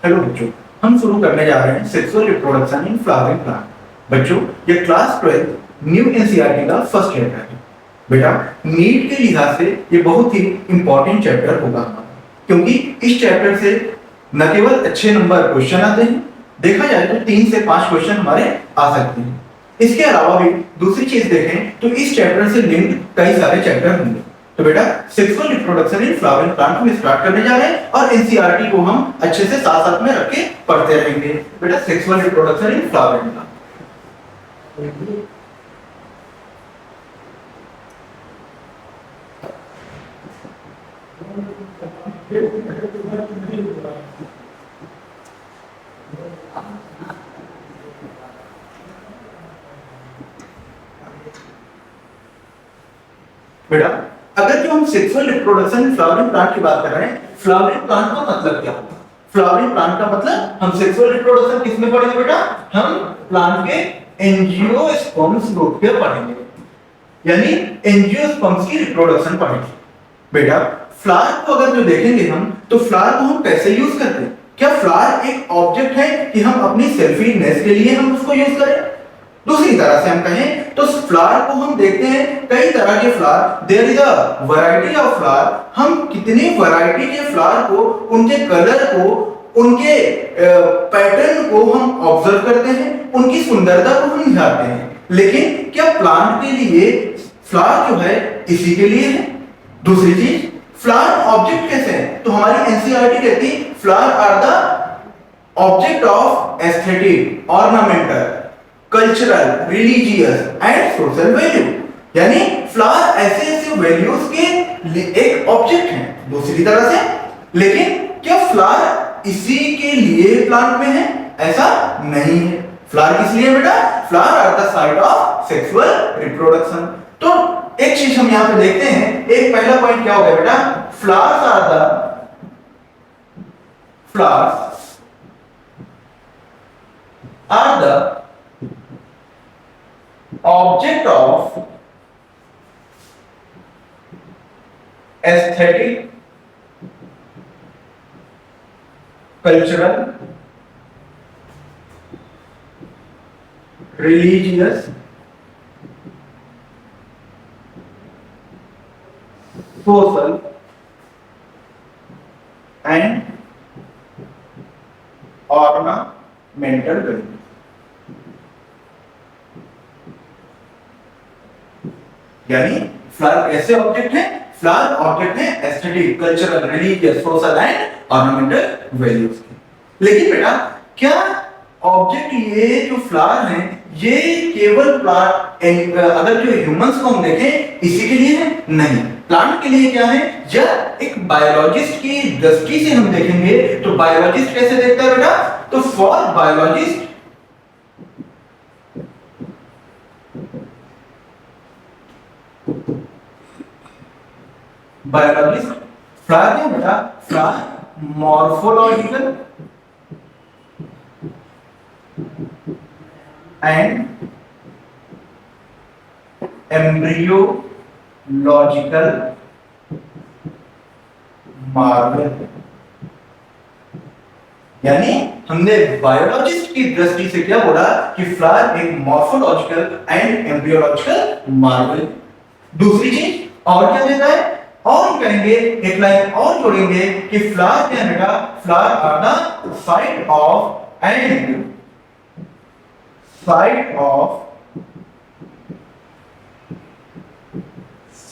Hello बच्चों, हम शुरू करने जा रहे हैं sexual reproduction in flowering plant. बच्चों, ये क्लास 12 न्यू एनसीईआरटी का फर्स्ट चैप्टर है। बेटा, नीट के लिहाज से ये बहुत ही इंपॉर्टेंट चैप्टर होगा हमारा, क्योंकि इस चैप्टर से न केवल अच्छे नंबर क्वेश्चन आते हैं, देखा जाए तो 3 से 5 क्वेश्चन हमारे आ सकते हैं। इसके अलावा भी दूसरी चीज देखें तो इस चैप्टर से लिंक्ड कई सारे चैप्टर होंगे। तो बेटा, sexual reproduction in flowering plant हम स्टार्ट करने जा रहे हैं और एनसीईआरटी को हम अच्छे से साथ साथ में रख के पढ़ते रहेंगे। बेटा, sexual reproduction in flowering plant. बेटा, अगर जो हम सेक्सुअल रिप्रोडक्शन फ्लावरिंग प्लांट की बात कर रहे हैं, फ्लावरिंग प्लांट का मतलब क्या होगा? फ्लावरिंग प्लांट का मतलब हम सेक्सुअल रिप्रोडक्शन किसमें पढ़ेंगे बेटा? हम प्लांट के एंजियोस्पर्म्स ग्रुप पे पढ़ेंगे, यानी एंजियोस्पर्म्स की रिप्रोडक्शन पढ़ेंगे। बेटा, फ्लावर को अगर जो देखेंगे हम, तो फ्लावर को हम कैसे यूज करते हैं? क्या फ्लावर एक ऑब्जेक्ट है कि हम अपनी सेल्फीनेस के लिए हम उसको यूज करें? दूसरी तरह से हम कहें तो फ्लावर को हम देखते हैं कई तरह के flower, there is a variety of flower. हम कितनी वैरायटी के फ्लावर को, उनके कलर को, उनके पैटर्न को हम ऑब्जर्व करते हैं, उनकी सुंदरता को हम निहारते हैं। लेकिन क्या प्लांट के लिए फ्लावर जो है इसी के लिए है? दूसरी चीज, फ्लावर ऑब्जेक्ट कैसे हैं? तो हमारी एनसीईआरटी कहती है flower are the object of aesthetic, ornamental, cultural, religious and social value. यानी फ्लावर ऐसे ऐसे वैल्यूज के एक ऑब्जेक्ट हैं दूसरी तरह से। लेकिन क्या फ्लावर इसी के लिए प्लांट में है? ऐसा नहीं है। फ्लावर किस लिए बेटा? Flower are the site of sexual reproduction. तो एक चीज हम यहां पे देखते हैं, एक पहला पॉइंट क्या हो गया बेटा? Flowers are the object of aesthetic, cultural, religious, social and ornamental value। यानी फ्लावर ऐसे ऑब्जेक्ट है, फ्लावर ऑब्जेक्ट है aesthetic, cultural, religious, social and ornamental values के। लेकिन बेटा, क्या ऑब्जेक्ट ये जो फ्लावर हैं ये केवल प्लांट, अगर जो ह्यूमंस को हम देखें इसी के लिए है? नहीं। प्लांट के लिए क्या है? जब एक बायोलॉजिस्ट की दृष्टि से हम देखेंगे तो बायोलॉजिस्ट कैसे देखता है बेटा? तो फॉर बायोलॉजिस्ट फ्लावर क्या बेटा? Flower morphological and embryological Marvel. यानी हमने बायोलॉजिस्ट की दृष्टि से क्या बोला कि फ्लावर एक मॉर्फोलॉजिकल एंड एम्ब्रियोलॉजिकल मार्वल। दूसरी चीज और क्या देता है? और कहेंगे, एक लाइन और जोड़ेंगे कि फ्लावर क्या है बेटा? Flower are the site of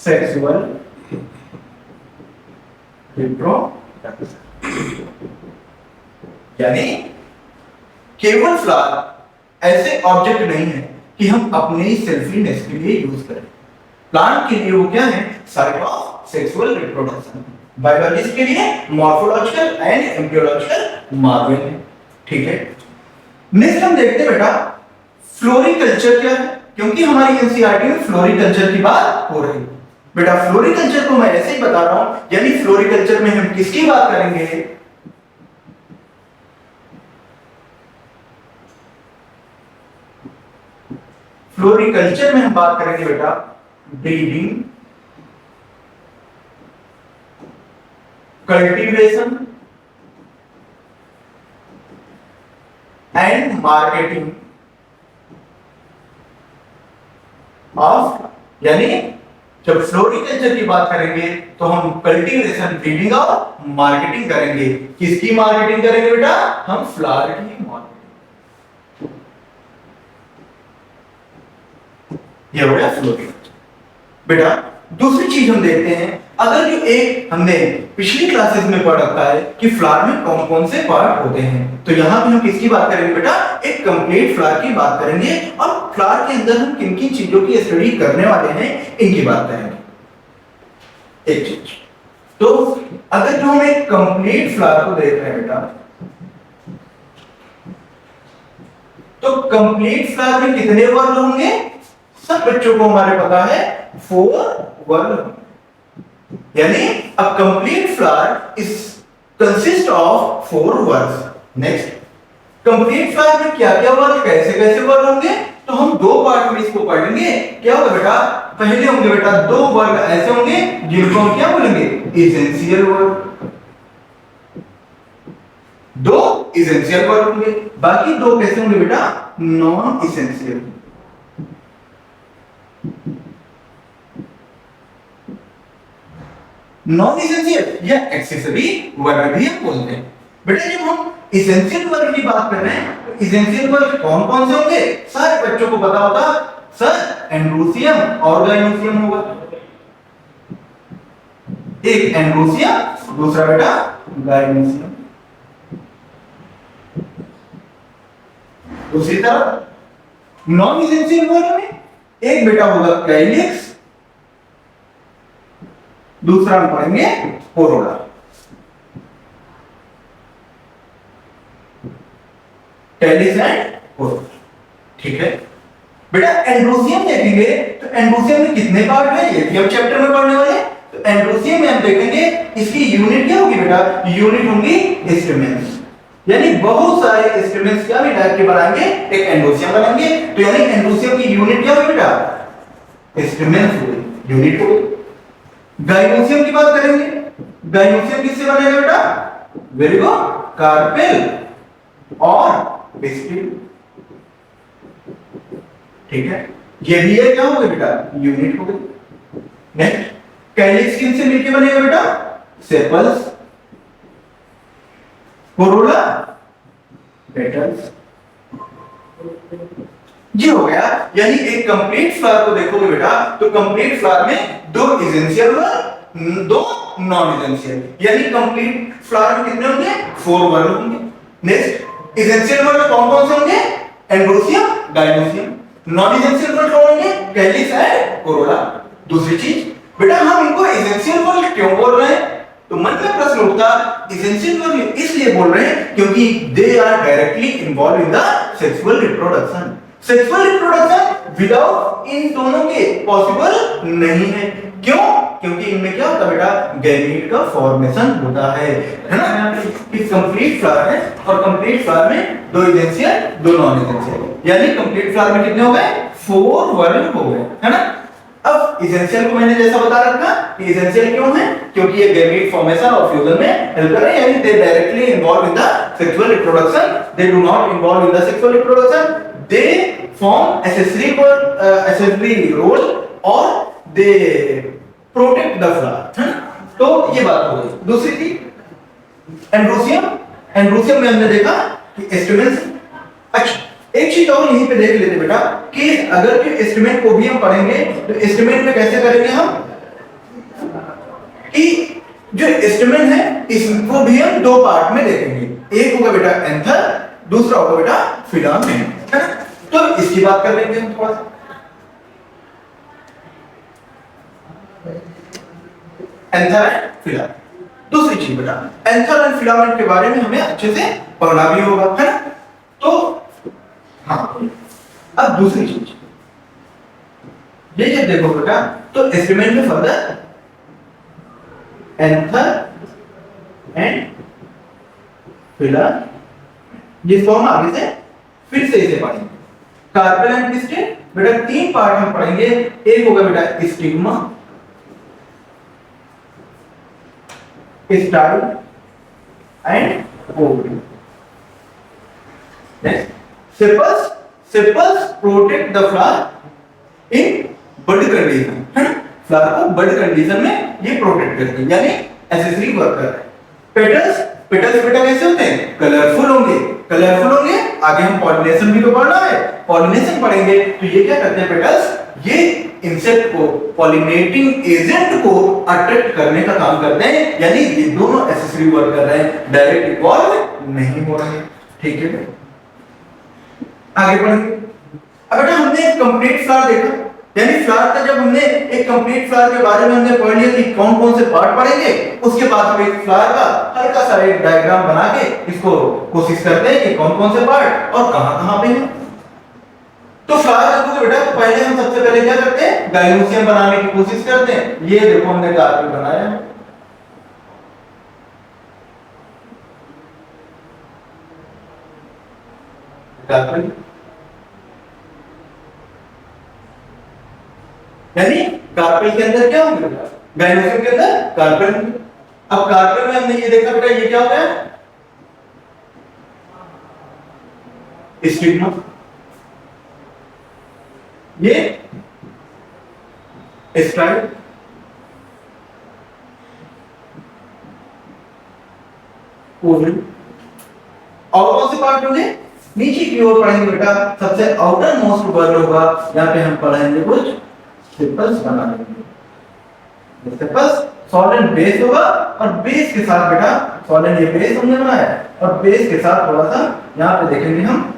sexual reproduction. यानी केवल फ्लावर ऐसे ऑब्जेक्ट नहीं है कि हम अपने सेल्फीनेस के लिए यूज करें। प्लांट के लिए वो क्या है? Site of sexual reproduction. Biologist के लिए मॉर्फोलॉजिकल एंड एम्ब्रियोलॉजिकल मार्वल है। ठीक है, नेक्स्ट हम देखते हैं बेटा फ्लोरिकल्चर क्या है, क्योंकि हमारी एनसीईआरटी में फ्लोरिकल्चर की बात हो रही है। बेटा, फ्लोरिकल्चर को मैं ऐसे ही बता रहा हूं, यानी फ्लोरिकल्चर में हम किसकी बात करेंगे? फ्लोरिकल्चर में हम बात करेंगे बेटा breeding, cultivation and marketing of, यानी जब फ्लोरिकल्चर की बात करेंगे तो हम कल्टीवेशन, ब्रीडिंग और मार्केटिंग करेंगे। किसकी मार्केटिंग करेंगे बेटा? हम फ्लावर की मार्केटिंग। ये हो गया फ्लोरिकल्चर। बेटा दूसरी चीज हम देखते हैं, अगर जो एक हमने पिछली क्लासेस में पढ़ रखा है कि फ्लावर में कौन कौन से पार्ट होते हैं, तो यहां पे हम किसकी बात करेंगे बेटा? एक कंप्लीट फ्लावर की बात करेंगे और फ्लावर के अंदर हम किन किन चीजों की स्टडी करने वाले हैं इनकी बात करेंगे। एक चीज तो अगर जो हम एक कंप्लीट फ्लावर को देख रहे हैं बेटा, तो कंप्लीट फ्लावर में कितने वर्ण होंगे? सब बच्चों को हमारे पता है 4 वर्ण, यानी a complete flower is consist of 4 words. Next, complete flower में क्या क्या वर्ड, कैसे कैसे वर्ड होंगे? तो हम 2 पार्ट में इसको पढ़ेंगे। क्या होगा बेटा? पहले होंगे बेटा 2 वर्ड ऐसे होंगे जिनको हम क्या बोलेंगे? Essential word. 2 एसेंशियल वर्ड होंगे, बाकी 2 कैसे होंगे बेटा? Non essential. नॉन एसेंशियल या एक्सेसरी वर्ड भी हम बोलते हैं। बेटा जब हम एसेंशियल वर्ड की बात कर रहे हैं तो एसेंशियल वर्ड कौन कौन से होंगे? सारे बच्चों को पता होगा सर, एंड्रोसियम और गाइनोसियम होगा। एक एंड्रोसियम, दूसरा बेटा गाइनोसियम। दूसरी तरफ नॉन एसेंशियल वर्ड में एक बेटा होगा कैलिक्स, दूसरा हम पढ़ेंगे कोरोला। कैलिक्स एंड कोरोला, ठीक है बेटा। एंड्रोसियम देखेंगे तो एंड्रोसियम में कितने पार्ट है ये भी हम चैप्टर में पढ़ने वाले हैं। तो एंड्रोसियम में हम देखेंगे इसकी यूनिट क्या होगी बेटा? यूनिट होंगी स्टेमेंस, यानी बहुत सारे स्टेमेंस क्या मिला के बनाएंगे एक एंड्रोसियम बनाएंगे। तो यानी एंड्रोसियम की यूनिट क्या होगी बेटा? स्टेमेंस होगी, यूनिट होगी। गाइनोसियम की बात करेंगे, गाइनोसियम किससे बनेगा बेटा? वेरी गुड, कार्पेल और पिस्टिल, ठीक है। ये भी है क्या होगा बेटा? यूनिट हो गई। नेक्स्ट, कैलिक्स किनसे मिलके बनेगा बेटा? Sepals, Corolla, petals. ये हो गया, यानी एक कंप्लीट फ्लावर को देखोगे बेटा तो कंप्लीट फ्लावर में 2 एसेंशियल वर्ड, 2 नॉन एसेंशियल, यानी कंप्लीट फ्लावर में कितने होंगे? 4 वर्ड होंगे। नेक्स्ट, एसेंशियल वर्ड कौन कौन से होंगे? Androecium, gynoecium. Non essential word कौन होंगे? Calyx and Corolla. दूसरी चीज बेटा, हम इनको एसेंशियल वर्ड क्यों बोल रहे हैं? तो मन में प्रश्न उठता, एसेंशियल वर्ड इसलिए बोल रहे हैं क्योंकि they are directly involve in the sexual reproduction. Sexual reproduction without इन दोनों के पॉसिबल नहीं है। क्यों? क्योंकि इनमें क्या होता है बेटा? गैमीट का फॉर्मेशन होता है ना। कि कंप्लीट फ्लावर है और कंप्लीट फ्लावर में 2 एसेंशियल 2 नॉन एसेंशियल, यानी कंप्लीट फ्लावर में कितने हो गए? 4 वर्ड हो गए, है ना। अब एसेंशियल को मैंने जैसा बता रखा कि एसेंशियल क्यों है? क्योंकि ये गैमीट फॉर्मेशन और फ्यूजन में हेल्प कर रहे हैं, यानी दे directly involve in the sexual reproduction, they do not involve in the sexual reproduction, they form accessory role और they protect the flower, है ना। तो ये बात हो गई। दूसरी थी एंड्रोसियम। एंड्रोसियम में हमने देखा कि स्टेमेंस। अच्छा, एक चीज और यहीं पे देख लेते बेटा कि अगर कि एस्टिमेट को भी हम पढ़ेंगे तो एस्टिमेट में कैसे करेंगे हम? कि जो एस्टिमेट है इसको भी हम 2 पार्ट में देखेंगे। एक होगा बेटा एंथर, दूसरा होगा बेटा फिलामेंट, है ना। तो इसकी बात कर लेंगे हम थोड़ा सा। Anther and filament. दूसरी चीज बेटा, एंथर एंड फिलामेंट के बारे में हमें अच्छे से पढ़ना भी होगा, है ना। तो हाँ, अब दूसरी चीज ये जब देखो बेटा तो एस्टिमेट में फर्दर एंथर एंड फिलामेंट, जिसको हम आगे से फिर से इसे पढ़ेंगे। कार्पेल एंड पिस्टिल बेटा 3 पार्ट हम पढ़ेंगे। एक होगा बेटा stigma, style and ovary, sepals sepals protect the flower in bud condition, है ना? फ्लावर को बड कंडीशन में ये प्रोटेक्ट करते हैं, यानी एसेसरी वर्क कर रहे हैं। पेटल्स पेटल्स बेटा कैसे होते हैं? कलरफुल होंगे, कलरफुल होंगे। आगे हम पॉलिनेशन भी तो पढ़ना है, पॉलिनेशन पढ़ेंगे तो ये क्या करते हैं पेटल्स? ये इंसेक्ट को, पॉलिनेटिंग एजेंट को अट्रैक्ट करने का काम करते हैं, यानी ये दोनों एसेसरी वर्क कर रहे हैं, डायरेक्ट इन्वॉल्व नहीं हो रहे हैं। ठीक है, आगे बढ़ेंगे। अब बेटा हमने एक कंप्लीट फ्लावर देखा, यानी फ्लावर का जब हमने एक कंप्लीट फ्लावर के बारे में हमने पढ़ लिया कि कौन कौन से पार्ट पढ़ेंगे, उसके बाद हम एक फ्लावर का हल्का सा एक डायग्राम बना के इसको कोशिश करते हैं कि कौन कौन से पार्ट और कहां-कहां पे हैं। तो फ्लावर देखोगे बेटा, तो पहले हम सबसे पहले क्या करते हैं? गाइनोसियम बनाने की कोशिश करते हैं। ये देखो हमने कार्पेल बनाया है, कार्पेल, यानी कार्पेल के अंदर क्या होंगे बेटा? गाइनोसियम के अंदर कार्पेल होंगे। अब कार्पेल में हमने ये देखा बेटा, ये क्या होता है? स्टिग्मा, ये स्ट्राइप, ओवरी। और कौन से पार्ट होंगे? नीचे की ओर पढ़ेंगे बेटा, सबसे आउटर मोस्ट वर्ड होगा, यहाँ पे हम पढ़ेंगे कुछ सेपल्स बना लेंगे। सेपल्स सॉलिड बेस होगा और बेस के साथ बेटा सॉलिड ये बेस हमने बनाया और बेस के साथ थोड़ा सा यहाँ पे देखेंगे हम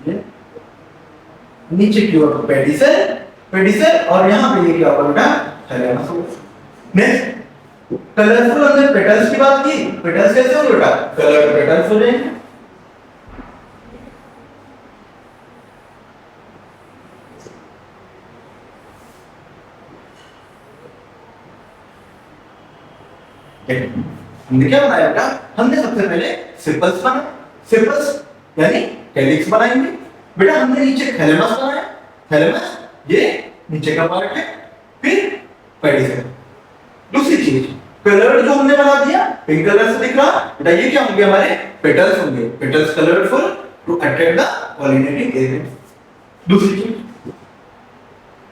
ये नीचे की ओर पेडिसल, पेडिसल और यहाँ पे ये क्या होगा बेटा? थैलेमस। नेक्स्ट कलरफुल हमने पेटल्स की बात की। पेटल्स कैसे होंगे बेटा? कलर्ड पेटल्स हो जाएंगे। हमने क्या बनाया बेटा? हमने सबसे पहले सेपल्स बनाए, सेपल्स यानी कैलिक्स बनाएंगे। बेटा हमने नीचे थैलेमस बनाया, थैलेमस ये नीचे का पार्ट है, फिर पेडिसल। दूसरी चीज कलर्ड जो हमने बना दिया, पिंक कलर से दिख रहा बेटा, ये क्या होंगे? हमारे पेटल्स होंगे, petals colourful to attract the pollinating agent. दूसरी चीज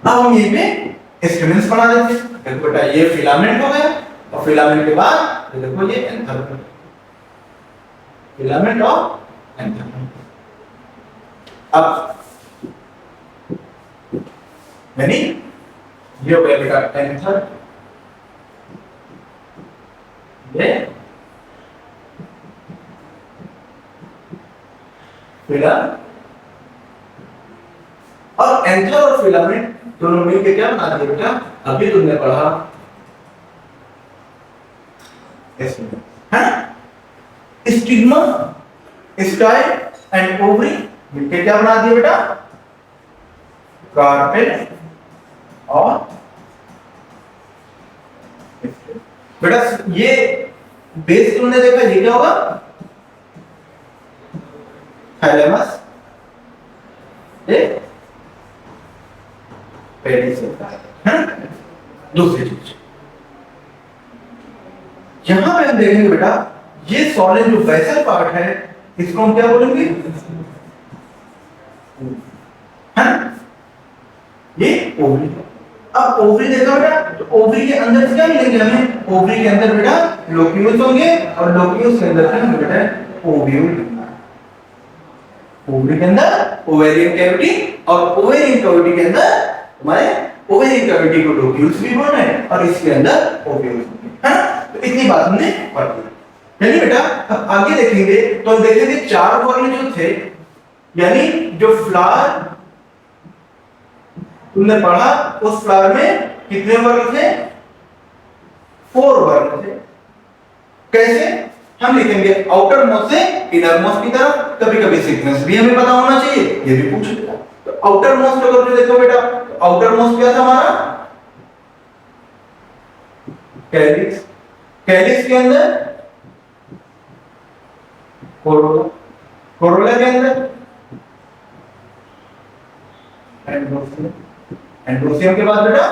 अब हम ये पे स्टेमेंस बना देते हैं। देखो बेटा ये फिलामेंट हो गया और फिलामेंट के बाद देखो ये एंथर, फिलामेंट और एंथर। अब यानी ये हो गया बेटा एंथर, ये फिलामेंट और एंथर और फिलामेंट दोनों मिलकर क्या बना दिया बेटा? अभी तुमने पढ़ा स्टिग्मा, स्टाइल एंड ओवरी मिलकर क्या बना दिया बेटा? कार्पेल और बेटा ये बेस तुमने देखा, ये क्या होगा? थैलेमस, ये पेडिसल है। दूसरी चीज यहां पे हम देखेंगे बेटा, ये सॉलिड जो वेसल पार्ट है इसको हम क्या बोलेंगे? है ये ओवरी। अब ओवरी देखा बेटा, तो ओवरी के अंदर क्या मिलेंगे हमें? ओवरी के अंदर बेटा लोक्यूल्स होंगे और लोक्यूल्स के अंदर क्या होंगे बेटा? ओव्यूल। ओवरी के अंदर ओवेरियन कैविटी और ओवेरियन कैविटी के अंदर हमारे ओवेरियन कैविटी को लोक्यूल्स भी बोलना है और इसके अंदर ओव्यूल्स है ना? तो इतनी बात हमने पढ़ ली। चलिए बेटा अब आगे देखेंगे तो हम देखेंगे चार वर्ग जो थे, यानी जो फ्लावर तुमने पढ़ा उस फ्लावर में कितने वर्ग थे? 4 वर्ग थे। कैसे? हम लिखेंगे आउटर मोस्ट से इनर मोस्ट की तरफ। कभी कभी सीक्वेंस भी हमें पता होना चाहिए, ये भी पूछ लेगा। तो आउटर मोस्ट अगर जो देखो बेटा, तो आउटर मोस्ट क्या था हमारा? कैलिक्स, कैलिक्स के अंदर कोरोला, कोरोला के अंदर एंड्रोसियम, एंड्रोसियम के बाद बेटा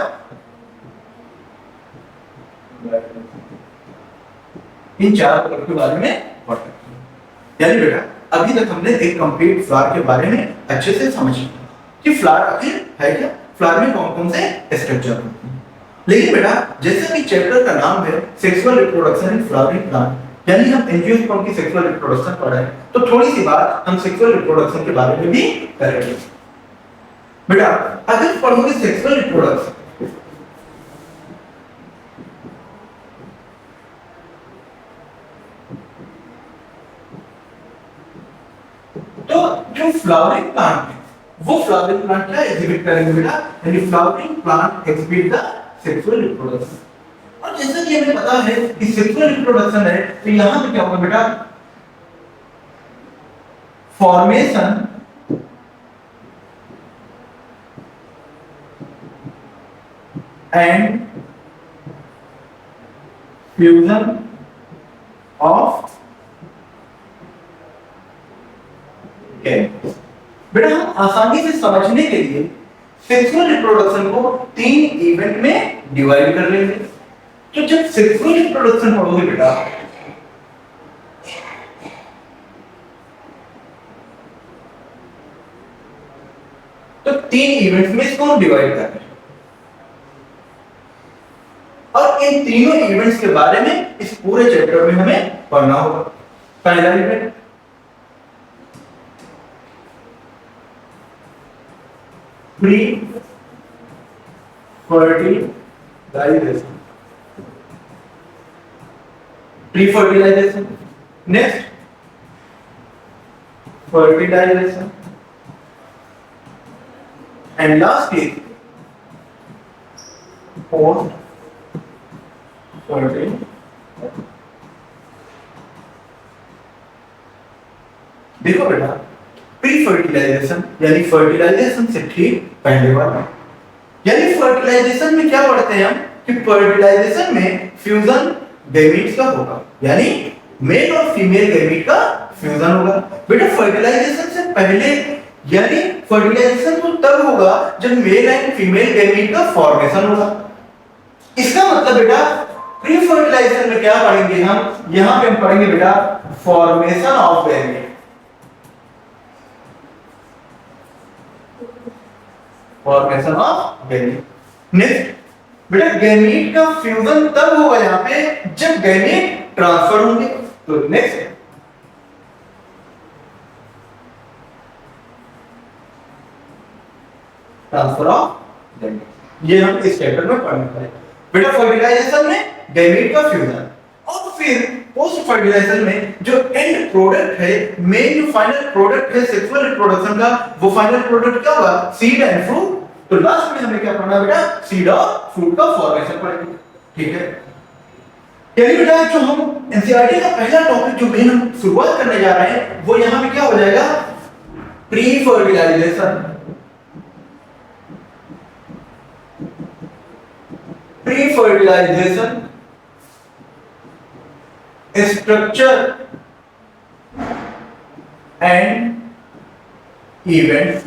इन चार वर्ग के बारे में पढ़ सकते हैं। यानी बेटा अभी तक हमने एक कंप्लीट फ्लावर के बारे में अच्छे से समझ लिया कि फ्लावर आखिर है क्या, फ्लावर में कौन कौन से स्ट्रक्चर होते हैं। लेकिन बेटा जैसे कि चैप्टर का नाम है sexual reproduction in flowering plant, यानी हम एंजियोस्पर्म की सेक्सुअल रिप्रोडक्शन पढ़ रहे हैं, तो थोड़ी सी बात हम सेक्सुअल रिप्रोडक्शन के बारे में भी करेंगे। बेटा अगर पढ़ोगे सेक्सुअल रिप्रोडक्शन तो जो फ्लावरिंग प्लांट है वो फ्लावरिंग प्लांट क्या एग्जिबिट करेंगे बेटा, यानी flowering plant exhibit the sexual reproduction. और जैसा कि हमें पता है कि सेक्सुअल रिप्रोडक्शन है तो यहां पे क्या होगा बेटा, formation and fusion of chemicals. बेटा हम आसानी से समझने के लिए सेक्सुअल रिप्रोडक्शन को 3 इवेंट में डिवाइड कर लेंगे। तो जब सेक्सुअल रिप्रोडक्शन पढ़ोगे बेटा तो 3 इवेंट्स में इसको हम डिवाइड कर रहे हैं और इन तीनों इवेंट्स के बारे में इस पूरे चैप्टर में हमें पढ़ना होगा। पहला event pre fertilisation, pre fertilisation, next fertilisation and last is post fertilisation. देखो बेटा प्री फर्टिलाइजेशन यानी फर्टिलाइजेशन से ठीक पहले वाला, यानी फर्टिलाइजेशन में क्या पढ़ते हैं हम कि फर्टिलाइजेशन में फ्यूजन गैमीट्स का होगा, यानी मेल और फीमेल गैमीट का फ्यूजन होगा। बेटा फर्टिलाइजेशन से पहले यानी फर्टिलाइजेशन तो तब होगा जब मेल एंड फीमेल गैमीट का फॉर्मेशन होगा। इसका मतलब बेटा प्री फर्टिलाइजेशन में क्या पढ़ेंगे हम, यहां पे हम पढ़ेंगे बेटा formation of gamete, formation of gamete. Next बेटा गैमीट का फ्यूजन तब होगा यहां पे जब गैमीट ट्रांसफर होंगे। तो नेक्स्ट ट्रांसफर ऑफ गैमीट, ये हम इस चैप्टर में पढ़ने वाले हैं। बेटा फर्टिलाइजेशन में गैमीट का फ्यूजन और फिर पोस्ट फर्टिलाइजेशन में जो एंड प्रोडक्ट है, मेन जो फाइनल प्रोडक्ट है सेक्सुअल रिप्रोडक्शन का, वो फाइनल प्रोडक्ट क्या होगा, सीड एंड फ्रूट। तो लास्ट में हमें क्या पढ़ना है बेटा, सीड और फ्रूट का फॉर्मेशन पढ़ेंगे। ठीक है, यानी बेटा जो हम एनसीईआरटी का पहला टॉपिक जो मेन हम शुरुआत करने जा रहे हैं वो यहां पे क्या हो जाएगा, pre fertilisation, pre fertilisation structure and events.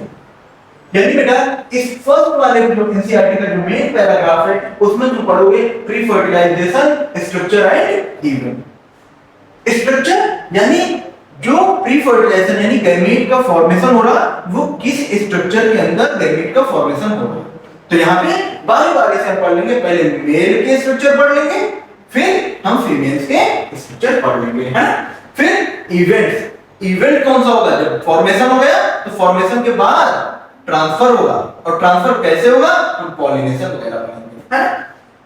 यानी बेटा इस फर्स्ट वाले जो एनसीईआरटी का जो मेन पैराग्राफ है उसमें तुम पढ़ोगे pre fertilisation structure and event. Structure यानी जो प्री फर्टिलाइजेशन यानी गैमीट का फॉर्मेशन हो रहा वो किस स्ट्रक्चर के अंदर गैमीट का फॉर्मेशन हो रहा। तो यहाँ पे बारी बारी से हम पढ़ लेंगे, पहले मेल के स्ट्रक्चर पढ़ लेंगे, फिर हम फीमेल्स के स्ट्रक्चर पढ़ लेंगे, है। फिर इवेंट्स, इवेंट कौन सा होगा, जब फॉर्मेशन हो गया तो फॉर्मेशन के बाद ट्रांसफर होगा, और ट्रांसफर कैसे होगा, हम पॉलिनेशन वगैरह पढ़ेंगे, है।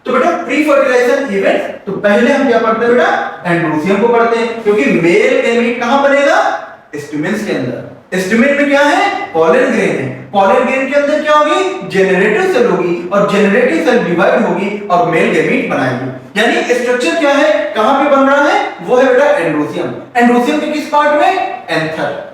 तो बेटा प्री फर्टिलाइजेशन इवेंट, तो पहले हम क्या पढ़ते हैं बेटा, एंड्रोसियम को पढ़ते हैं, क्योंकि मेल गैमीट कहां बनेगा, स्टिमेंस के अंदर। स्टिमेन में क्या है, पॉलन ग्रेन है, पॉलन ग्रेन के अंदर क्या होगी, जेनरेटिव सेल होगी, और जेनरेटिव सेल डिवाइड होगी और मेल गैमीट बनाएगी। यानी स्ट्रक्चर क्या है, कहां पे बन रहा है, वो है बेटा एंड्रोसियम। एंड्रोसियम के किस पार्ट में, एंथर।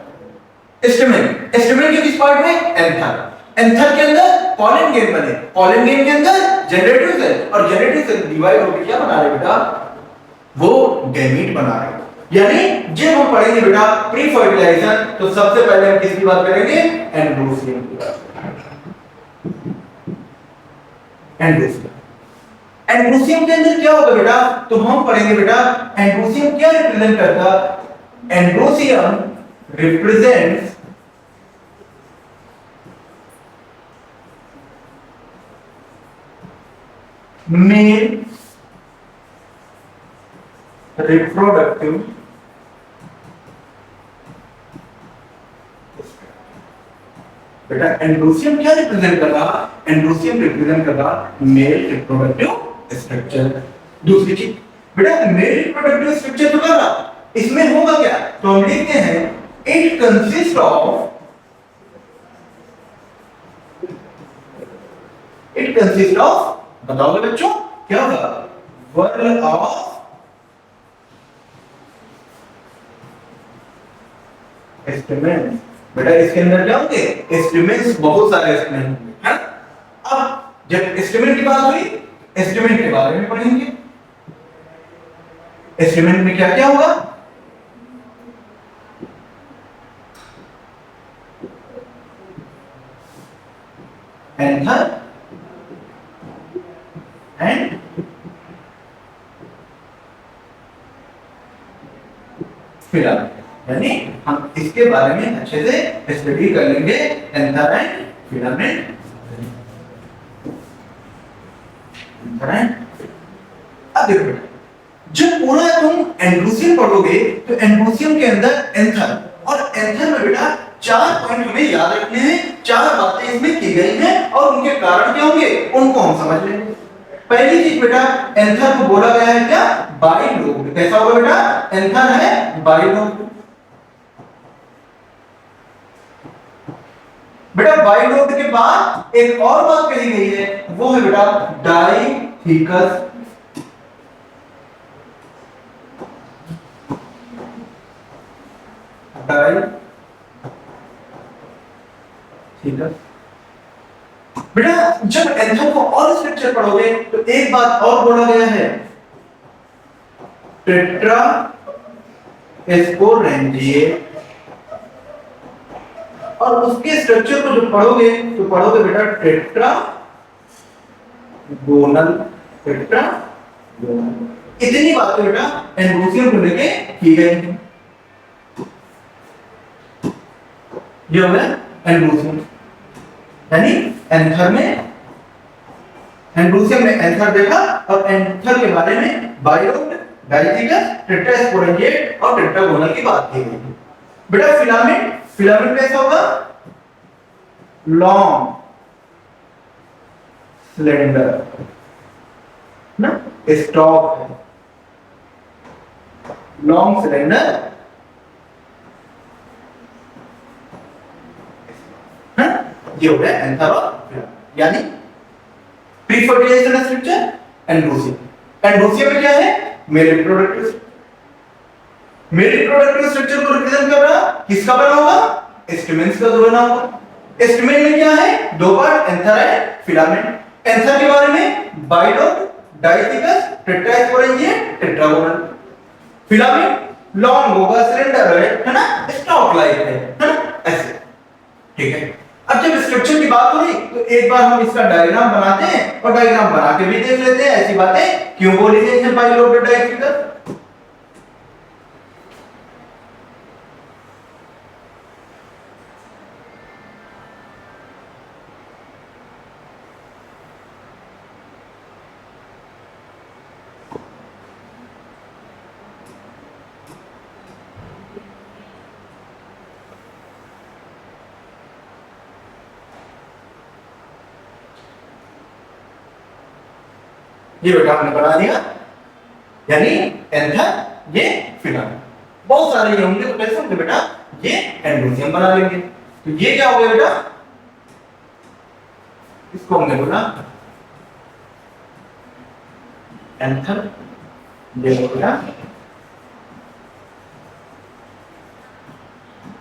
स्टिमेन, स्टिमेन के किस पार्ट में, एंथर। एंथर के अंदर पॉलन ग्रेन बने, पॉलन ग्रेन के अंदर जेनरेटिव सेल, और जेनरेटिव सेल डिवाइड होकर क्या बना रहे बेटा, वो गैमीट बना रहे। यानी जब हम पढ़ेंगे बेटा प्री फर्टिलाइजेशन तो सबसे पहले हम किसकी बात करेंगे, एंड्रोसियम की बात करेंगे। एंड्रोसियम, एंड्रोसियम के अंदर क्या होगा बेटा, तो हम पढ़ेंगे बेटा एंड्रोसियम क्या रिप्रेजेंट करता, एंड्रोसियम रिप्रेजेंट्स मेल रिप्रोडक्टिव बेटा एंड्रोसियम क्या रिप्रेजेंट कर रहा? एंड्रोसियम रिप्रेजेंट कर रहा मेल रिप्रोडक्टिव स्ट्रक्चर। दूसरी चीज बेटा मेल रिप्रोडक्टिव स्ट्रक्चर तो कर रहा, इसमें होगा क्या? तो हम लिखते हैं इट कंसिस्ट ऑफ बताओगे बच्चों क्या होगा? Whorl of stamens. बेटा इसके अंदर क्या होंगे? स्टेमेंस, बहुत सारे स्टेमेंस होंगे, है? अब जब स्टेमेंट की बात हुई, स्टेमेंट के बारे में पढ़ेंगे। स्टेमेंट में क्या क्या होगा? एंथर एंड फिलामेंट, यानी हम इसके बारे में अच्छे से स्टडी कर लेंगे। Anther and filament. अब देखो जब पूरा तुम एंड्रोसियम पढ़ोगे तो एंड्रोसियम के अंदर एंथर, और एंथर में बेटा 4 पॉइंट हमें याद रखने हैं, 4 बातें इसमें की गई हैं और उनके कारण क्या होंगे उनको हम समझ लेंगे। पहली चीज बेटा एंथर को बोला गया है क्या? बाइलोब्ड। कैसा होगा बेटा? एंथर है बाइलोब्ड। बेटा बाइलोब्ड के बाद एक और बात कही गई है, वो है बेटा डाइथिकस। बेटा जब एंथर को और स्ट्रक्चर पढ़ोगे तो एक बात और बोला गया है, टेट्रा स्पोरेंजिएट, और उसके स्ट्रक्चर को जो पढ़ोगे तो पढ़ोगे बेटा टेट्रा गोनल। टेट्रा गोनल। इतनी बातें बेटा एंड्रोसियम को लेके की गई हैं। ये हो गया एंड्रोसियम, यानी एंथर में, एंड्रोसियम में एंथर देखा और एंथर के बारे में बाइलोब्ड, डाइथिकस, टेट्रास्पोरेंजिएट और टेट्रागोनल की बात की गई। बेटा फिलामेंट, फिलामेंट कैसा होगा? लॉन्ग स्लेंडर ना, स्टॉक है, लॉन्ग स्लेंडर है। ये हो गया एंथर और फिलामेंट, यानी pre fertilisation structure androecium. Androecium में क्या है? Male reproductive. Male reproductive structure को रिप्रेजेंट कर रहा किसका बना होगा? स्टेमेंस का बना होगा। स्टेमेन में क्या है? 2 part, anther and filament. Anther के बारे में bilobed, dithecous, tetrasporangiate, tetragonal. Filament long होगा, सिलेंडर है ना, स्टॉक लाइक है ना, ऐसे। ठीक है। अब जब स्ट्रक्चर की बात हो रही तो एक बार हम इसका डायग्राम बनाते हैं और डायग्राम बना के भी देख लेते हैं ऐसी बातें क्यों बोली गई है बाइलोब्ड, डाइथिकस। ये बेटा हमने बना दिया, यानी एंथर, ये फिलामेंट। बहुत सारे ये होंगे तो कैसे होंगे बेटा? ये एंड्रोसियम बना लेंगे। तो ये क्या हो गया बेटा? इसको हमने बोला एंथर, ये हो गया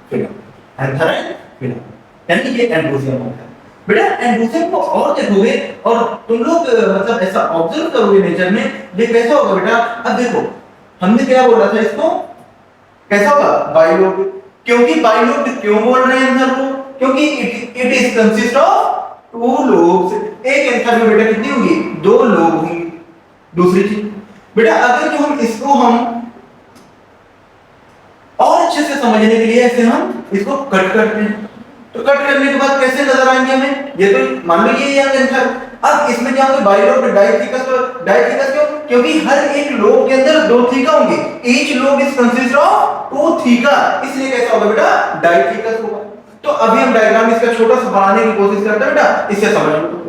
फिलामेंट। एंथर है फिलामेंट, यानी ये एंड्रोसियम हो गया। बेटा एंड्रोसियम को और देखोगे और तुम लोग मतलब ऐसा ऑब्जर्व करोगे नेचर में, ये कैसा होगा बेटा? अब देखो हमने क्या बोला था इसको, कैसा होगा? बाइलोब्ड। क्योंकि बाइलोब्ड क्यों बोल रहे हैं एंथर को? क्योंकि it is consist of 2 lobes. एक एंथर में बेटा कितनी होंगी? 2 लोब होंगी। दूसरी चीज बेटा अगर जो हम इसको हम और अच्छे से समझने के लिए ऐसे हम इसको कट करते हैं। तो कट करने के बाद कैसे नजर आएंगे हमें, ये तो मान लो ये आंसर। अब इसमें क्या होंगे, बाइलोब डाइथिकस। तो डाइथिकस क्यों, क्योंकि हर एक लोब के अंदर 2 थीका होंगे। Each lobe is consist of 2 theca, इसलिए कैसा होगा बेटा, डाइथिकस होगा। तो अभी हम डायग्राम इसका छोटा सा बनाने की कोशिश करते हैं बेटा, इससे समझ लो।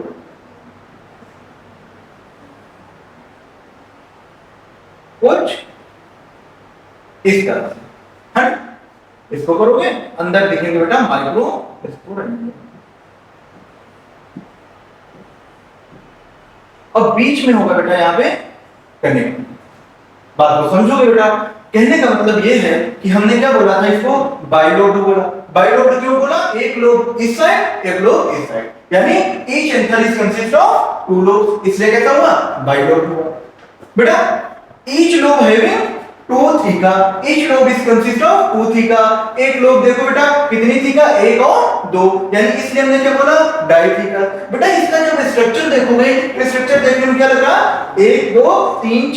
कुछ इस तरह से है, इसको करोगे अंदर देखेंगे बेटा माइक्रो स्पोरेंजियम, और बीच में होगा बेटा यहाँ पे कनेक्ट। बात को समझोगे बेटा, कहने का मतलब ये है कि हमने क्या बोला था, इसको बाइलोब्ड बोला। बाइलोब्ड क्यों बोला, एक लोब इस साइड एक लोब इस साइड, यानी each anther is consist of 2 lobes, इसलिए कैसा हुआ, बाइलोब्ड हुआ। बेटा each lobe having 2 theca, each lobe is consist of 2 theca. एक लोब देखो बेटा कितनी थीका, 1 और 2, यानी इसलिए हमने क्या बोला, डाइथीका। बेटा इसका जब स्ट्रक्चर देखोगे, स्ट्रक्चर देखने में क्या लग रहा, 1 2 3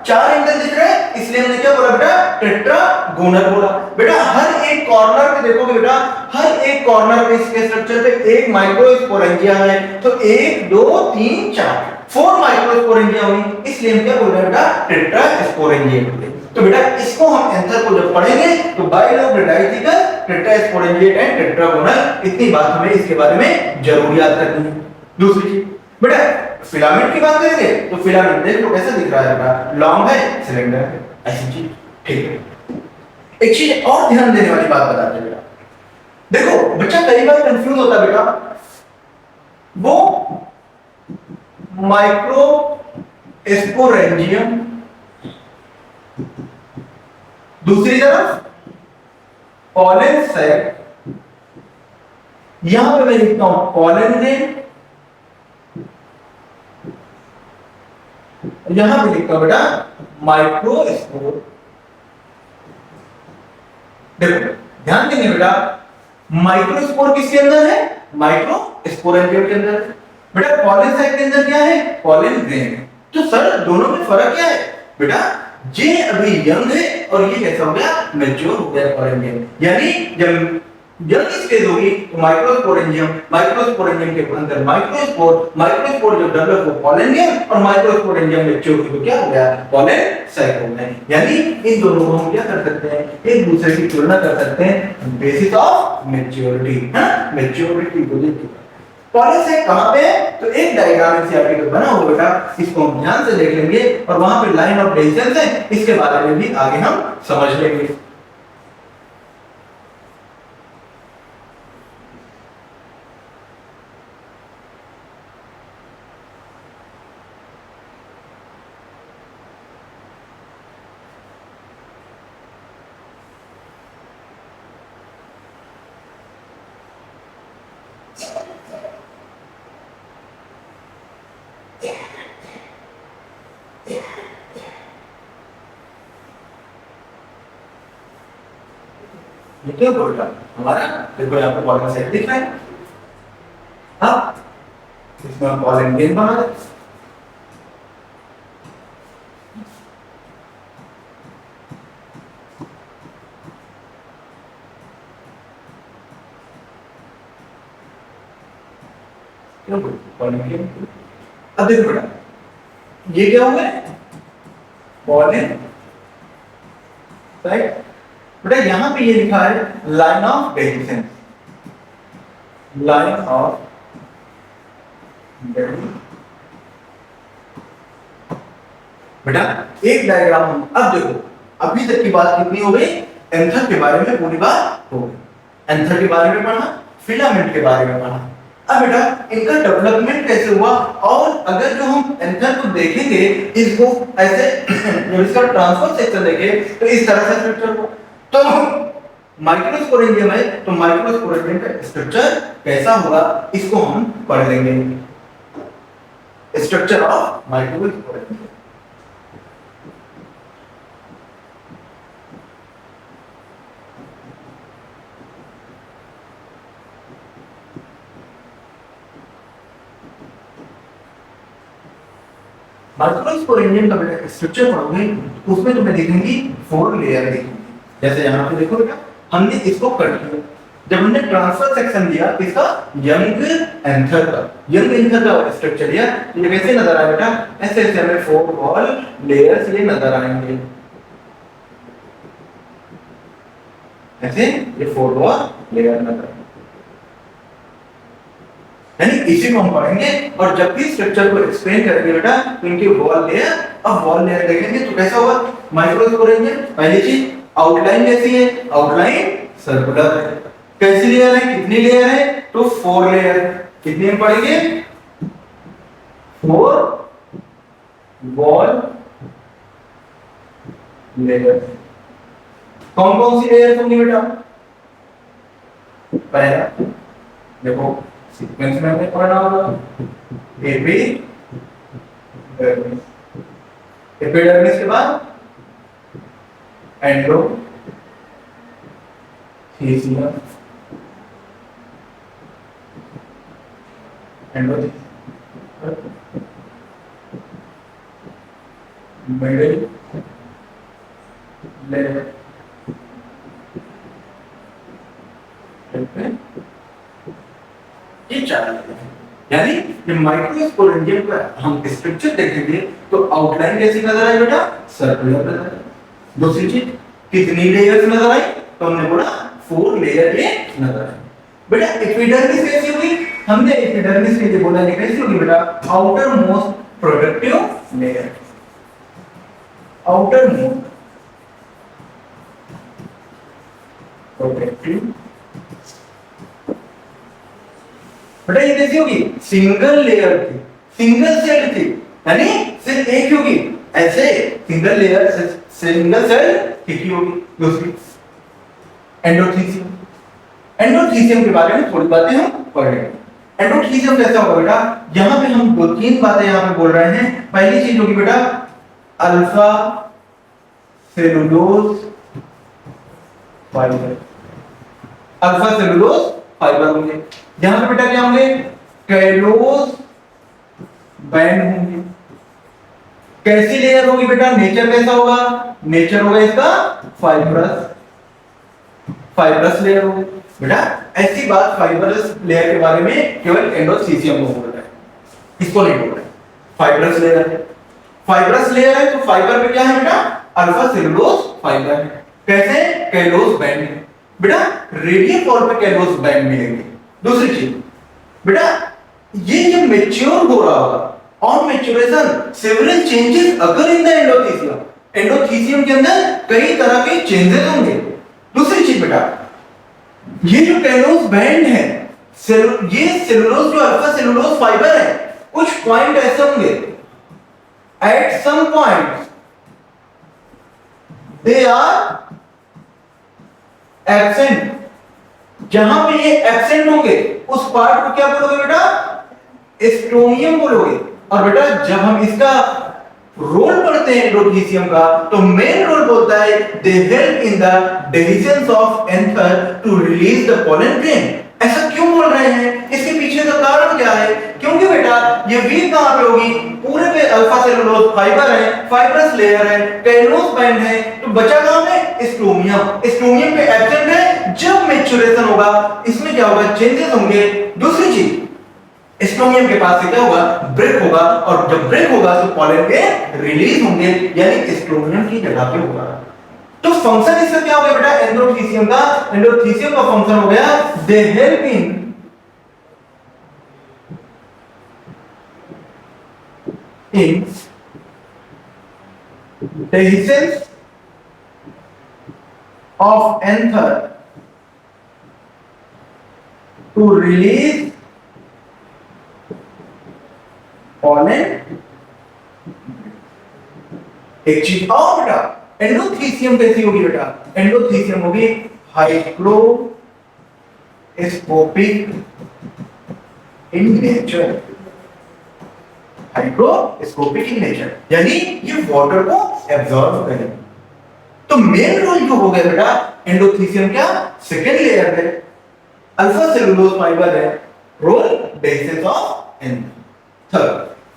4 एंगल दिख रहे हैं, इसलिए हमने क्या बोला बेटा, टेट्रागोनल बोला। बेटा हर एक कॉर्नर पे देखोगे बेटा, हर एक कॉर्नर पे इसके स्ट्रक्चर पे एक माइक्रोस्पोरेंजिया है, तो 1 2 3 4 माइक्रोस्पोरेंजिया होंगी, इसलिए हम क्या बोल रहे हैं बेटा, टेट्रास्पोरेंजिएट। तो बेटा इसको हम एंथर को जब पढ़ेंगे तो bilobed dithecous, tetrasporangiate and tetragonal, इतनी बात हमें इसके बारे में जरूर याद करनी है। दूसरी चीज बेटा फिलामेंट की बात करेंगे, तो फिलामेंट देख लो कैसा दिख रहा है बेटा, लॉन्ग है, सिलेंडर है, ऐसी चीज, ठीक है। एक चीज और ध्यान देने वाली बात बताते हैं बेटा, देखो बच्चा कई बार कंफ्यूज होता है बेटा, वो माइक्रो स्पोरेंजियम, दूसरी तरफ पॉलन सैक, यहां पे मैं लिखता हूं पॉलन ग्रेन, यहां पे लिखता हूं बेटा माइक्रोस्पोर। देखो ध्यान देंगे बेटा, माइक्रोस्पोर किसके अंदर है, माइक्रोस्पोरेंजियम के अंदर। बेटा पॉलन सैक के अंदर क्या है, पॉलन ग्रेन। तो सर दोनों में फर्क क्या है बेटा, ये अभी यंग है और ये कैसा हो गया, मैच्योर हो गया पॉलन ग्रेन। यानी जब यंग स्टेज होगी तो माइक्रोस्पोरेंजियम, माइक्रोस्पोरेंजियम के अंदर माइक्रोस्पोर, माइक्रोस्पोर जब डेवलप हो पॉलन ग्रेन, और माइक्रोस्पोरेंजियम मैच्योर हो तो क्या हो गया, पॉलन सैक हो गया। यानी इन दोनों को हम क्या कर सकते हैं, एक दूसरे की तुलना कर सकते हैं बेसिस ऑफ मैच्योरिटी, है मैच्योरिटी को देखते हैं। पॉलन सैक कहां पे है, तो एक डायग्राम एनसीईआरटी पे बना हुआ बेटा, इसको हम ध्यान से देख लेंगे और वहां पे लाइन ऑफ डिस्टेंस है, इसके बारे में भी आगे हम समझ लेंगे। ये क्या बोल रहा हमारा, देखो यहाँ पे पॉलन सैक दिख रहा है, हाँ इसमें हम पॉलन ग्रेन बना दें। अब देखो बेटा ये क्या हुआ है, पॉलन सैक। बेटा यहां पे ये लिखा है line of deficiency, line of बेटा एक डायग्राम हम अब देखो, अभी तक की बात कितनी हो गई, एंथर के बारे में पूरी बात हो गई, एंथर के बारे में पढ़ा, फिलामेंट के बारे में पढ़ा। अब बेटा इनका डेवलपमेंट कैसे हुआ, और अगर जो हम एंथर को देखेंगे इसको ऐसे जब इसका ट्रांसफर सेक्शन देखें तो इस तरह से स्ट्रक्चर हो, तो माइक्रोस्पोरेंजियम है तो माइक्रोस्पोरेंजियम का स्ट्रक्चर कैसा होगा इसको हम पढ़ लेंगे, स्ट्रक्चर ऑफ माइक्रोस्पोरेंजियम। माइक्रोस्पोरेंजियम का बेटा स्ट्रक्चर पढ़ोगे उसमें तुम्हें दिखेंगी 4 लेयर दिखेंगी, जैसे यहाँ पे देखो बेटा, हमने इसको कट किया, जब हमने ट्रांसफर सेक्शन दिया किसका, यंग एंथर का, यंग एंथर का स्ट्रक्चर दिया, तो ये कैसे नजर आया बेटा, ऐसे ऐसे हमें 4 वॉल लेयर्स ये नजर आएंगे, ऐसे ये 4 वॉल लेयर नजर आएंगे, यानी इसी को हम पढ़ेंगे। और जब भी स्ट्रक्चर को एक्सप्लेन करेंगे बेटा, तो इनके वॉल लेयर, अब वॉल लेयर देखेंगे तो कैसा होगा, माइक्रोस्कोप करेंगे। पहली चीज आउटलाइन कैसी है, आउटलाइन सर्कुलर है। कैसी लेयर है, कितनी लेयर है, तो 4 लेयर। कितनी हम पढ़ेंगे, 4 वॉल लेयर। कौन कौन सी लेयर होंगी बेटा, पहला देखो सीक्वेंस में हमें पढ़ना होगा, एपिडर्मिस, एपिडर्मिस के बाद एंडोथीसियम, मिडिल लेयर, ये 4 यानी ये माइक्रोस्पोरेंजियम का हम स्ट्रक्चर देखेंगे तो आउटलाइन कैसी नजर आई बेटा, सर्कुलर नजर आई। दूसरी चीज कितनी लेयर्स नजर आई, तो हमने बोला 4 लेयर ये नजर आई। बेटा एपिडर्मिस कैसी होगी, हमने एपिडर्मिस के लिए बोला ये कैसी होगी बेटा, outer most productive layer, outer most productive. बेटा ये कैसी होगी, सिंगल लेयर थी, सिंगल सेल थी, यानी सिर्फ एक ही होगी, ऐसे सिंगल लेयर सिंगल सेल ठीक ही होगी। दूसरी एंडोथीसियम, एंडोथीसियम के बारे में थोड़ी बातें हम पढ़ेंगे। एंडोथीसियम कैसा होगा बेटा, यहां पे हम 2-3 बातें यहां पे बोल रहे हैं। पहली चीज होगी बेटा alpha cellulose fibre, alpha cellulose fibre होंगे। यहां पे बेटा क्या होंगे, कैलोज बैंड होंगे। कैसी लेयर होगी बेटा, नेचर कैसा होगा, नेचर होगा इसका फाइब्रस, फाइब्रस लेयर होगी। बेटा ऐसी बात फाइब्रस लेयर के बारे में केवल एंडोथीसियम को बोल रहा है, इसको नहीं बोल रहा है। फाइब्रस लेयर है, फाइब्रस लेयर है तो फाइबर में क्या है बेटा, अल्फा सेलुलोज फाइबर है। कैसे, कैलोज बैंड है बेटा, रेडियल तौर पे कैलोज बैंड मिलेंगे। दूसरी चीज बेटा ये जब मैच्योर हो रहा होगा, ऑन मैच्योरेशन सेवरल चेंजेस अगर इन द एंडोथीसियम, एंडोथीसियम के अंदर कई तरह के चेंजेस होंगे। दूसरी चीज बेटा ये जो कैलोज बैंड है, ये सेलुलोज जो अल्फा सेलुलोज फाइबर है, कुछ पॉइंट ऐसे होंगे at some point they are absent, जहां पे ये एब्सेंट होंगे उस पार्ट को क्या बोलोगे बेटा, स्ट्रोमियम बोलोगे। और बेटा जब हम इसका रोल पढ़ते हैं एंडोथीसियम का, तो मेन रोल बोलता है they help in the division of anther to release the pollen grain. ऐसा क्यों बोल रहे हैं, इसके पीछे का कारण क्या है, क्योंकि बेटा ये वीक कहां पे होगी, पूरे पे अल्फा सेलुलोज फाइबर है, फाइब्रस लेयर है, कैलोज बैंड है, तो बचा कहां पे, स्ट्रोमियम। स्ट्रोमियम पे एब्सेंट है, जब मैच्योरेशन होगा इसमें क्या होगा, चेंजेस होंगे। दूसरी चीज स्ट्रोमियम के पास से क्या होगा, ब्रेक होगा, और जब ब्रेक होगा तो पोलन के रिलीज होंगे, यानी स्ट्रोमियम की जगह पे होगा। तो फंक्शन इसका क्या हो गया बेटा, एंडोथीसियम का, एंडोथीसियम का फंक्शन हो गया दे help in dehiscence of anther to release pollen। एक चीज और बेटा, एंडोथीसियम कैसी होगी बेटा, एंडोथीसियम होगी hygroscopic in nature, hygroscopic in nature, यानी ये वाटर को एब्जॉर्ब करेगा। तो मेन रोल जो हो गया बेटा एंडोथीसियम क्या, सेकेंड लेयर है, अल्फा सेलुलोज फाइबर है, role basis of anther. Third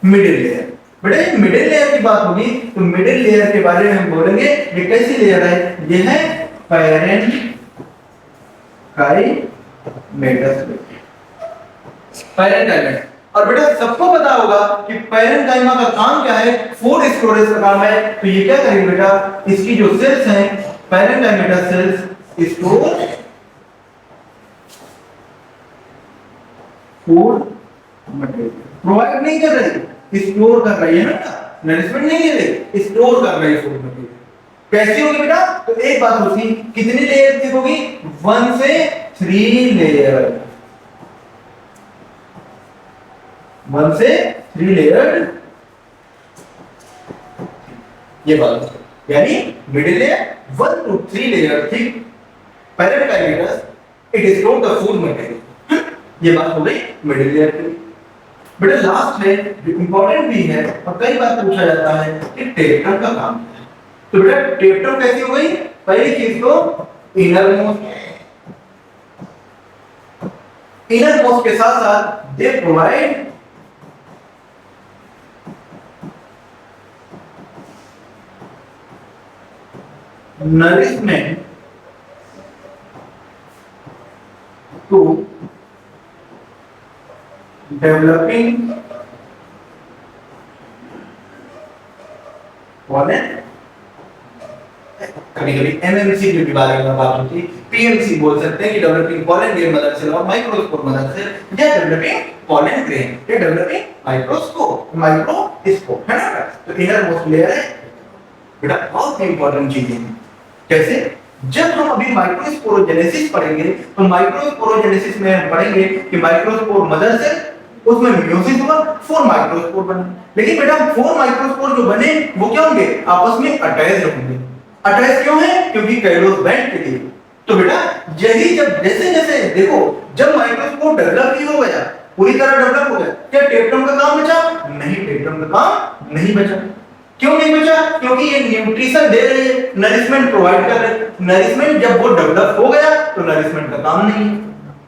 middle layer, बेटा मिडिल लेयर की बात होगी तो मिडिल लेयर के बारे में हम बोलेंगे ये कैसी लेयर है, ये है पैरेनकाइमेटस। पैरेनकाइमेटस। और बेटा सबको पता होगा कि पैरेनकाइमा का काम क्या है, फूड स्टोरेज का काम है। तो ये क्या करेंगे बेटा, इसकी जो सेल्स हैं parenchymatous cells store food material provide नहीं कर रही, स्टोर कर रही है ना, नरिशमेंट नहीं ले रही, स्टोर कर रही है फूड मटेरियल। कैसी होगी बेटा, तो एक बात होगी, कितनी लेयर की होगी, 1 से 3 लेयर, 1 से 3 लेयर, ये बात, यानी मिडिल लेयर 1 to 3 लेयर थी parenchymatous, it store the food material. ये बात हो गई मिडिल लेयर की। बेटा लास्ट है जो इंपॉर्टेंट भी है और कई बार पूछा जाता है कि टेप्टम का काम है। तो बेटा टेप्टम कैसी हो गई, पहली चीज तो इनर मोस्ट के साथ साथ they provide nourishment to developing pollen। कभी-कभी एमएमसी के बारे में बात होती है, पीएमसी बोल सकते हैं कि developing pollen grain mother cell और माइक्रोस्पोर मदर सेल, या डेवलपिंग पॉलन ग्रेन, या डेवलपिंग माइक्रोस्कोप है ना। तो इनर मोस्ट लेयर है बेटा, बहुत इंपॉर्टेंट चीज है। कैसे, जब हम अभी माइक्रोस्पोरोजेनेसिस पढ़ेंगे तो माइक्रोस्पोरोजेनेसिस में हम पढ़ेंगे कि माइक्रोस्पोर मदर सेल, उसमें मियोसिस हुआ, 4 माइक्रोस्पोर बने। लेकिन बेटा 4 माइक्रोस्पोर जो बने वो क्या होंगे, आपस में अटैच्ड होंगे। अटैच क्यों है, क्योंकि कैलोस बैंड के लिए। तो बेटा यही जब जैसे जैसे देखो, जब माइक्रोस्पोर डेवलप ही हो गया, पूरी तरह डेवलप हो गया, क्या टेप्टम का काम बचा, नहीं, टेप्टम का काम नहीं बचा। क्यों नहीं बचा, क्योंकि ये न्यूट्रिशन दे रही है, नरिशमेंट प्रोवाइड कर रही है। नरिशमेंट जब वो डेवलप हो गया तो नरिशमेंट का काम नहीं है,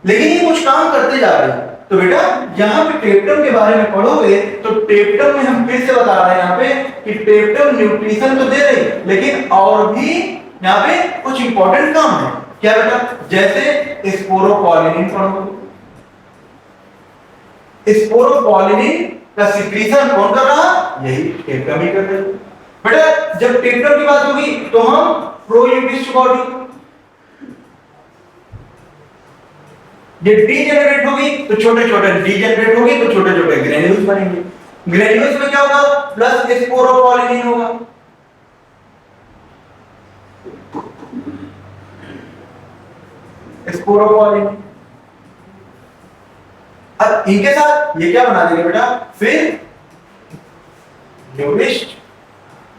लेकिन ये कुछ काम करते जा रहे हैं। तो बेटा यहाँ पे टेप्टम के बारे में पढ़ोगे तो टेप्टम में हम फिर से बता रहे हैं यहाँ पे कि टेप्टम न्यूट्रिशन तो दे रही है, लेकिन और भी यहाँ पे कुछ इंपॉर्टेंट काम है। क्या बेटा, जैसे स्पोरोपॉलिनिन पढ़ोगे, स्पोरोपॉलिनिन का सिक्रीशन कौन कर रहा, यही टेप्टम ही कर रहा है। बेटा जब टेप्टम की बात होगी तो हम प्रोयूबिस्ट बॉडी, ये डीजेनरेट होगी तो छोटे छोटे डीजेनरेट होगी तो छोटे छोटे ग्रेन्यूल्स बनेंगे। ग्रेन्यूल्स में क्या होगा, प्लस स्पोरोपॉलिनिन होगा। स्पोरोपॉलिनिन, अब इनके साथ ये क्या बना देंगे बेटा, फिर यूबिस्ट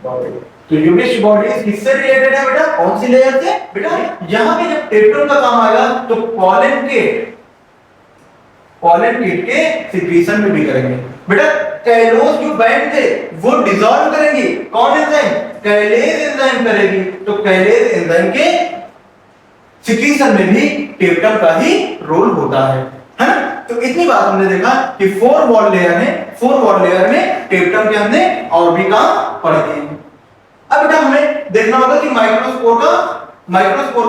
बॉडी। तो यूबिस्ट बॉडी किससे रिलेटेड है बेटा, कौन सी लेयर से, बेटा यहां पे जब टेप्टम का काम आएगा तो पॉलन किट के सिक्रीशन में भी करेंगे। बेटा कैलोस जो बैंड थे वो डिसॉल्व करेंगे, कौन एंजाइम, कैलेज एंजाइम करेगी। तो कैलेज एंजाइम के सिक्रीशन में भी टेप्टम का ही रोल होता है ना। तो इतनी बात हमने देखा कि 4 वॉल लेयर है, 4 वॉल लेयर में टेप्टम के हमने और भी काम पढ़ दिए। अब बेटा हमें देखना होगा कि माइक्रोस्पोर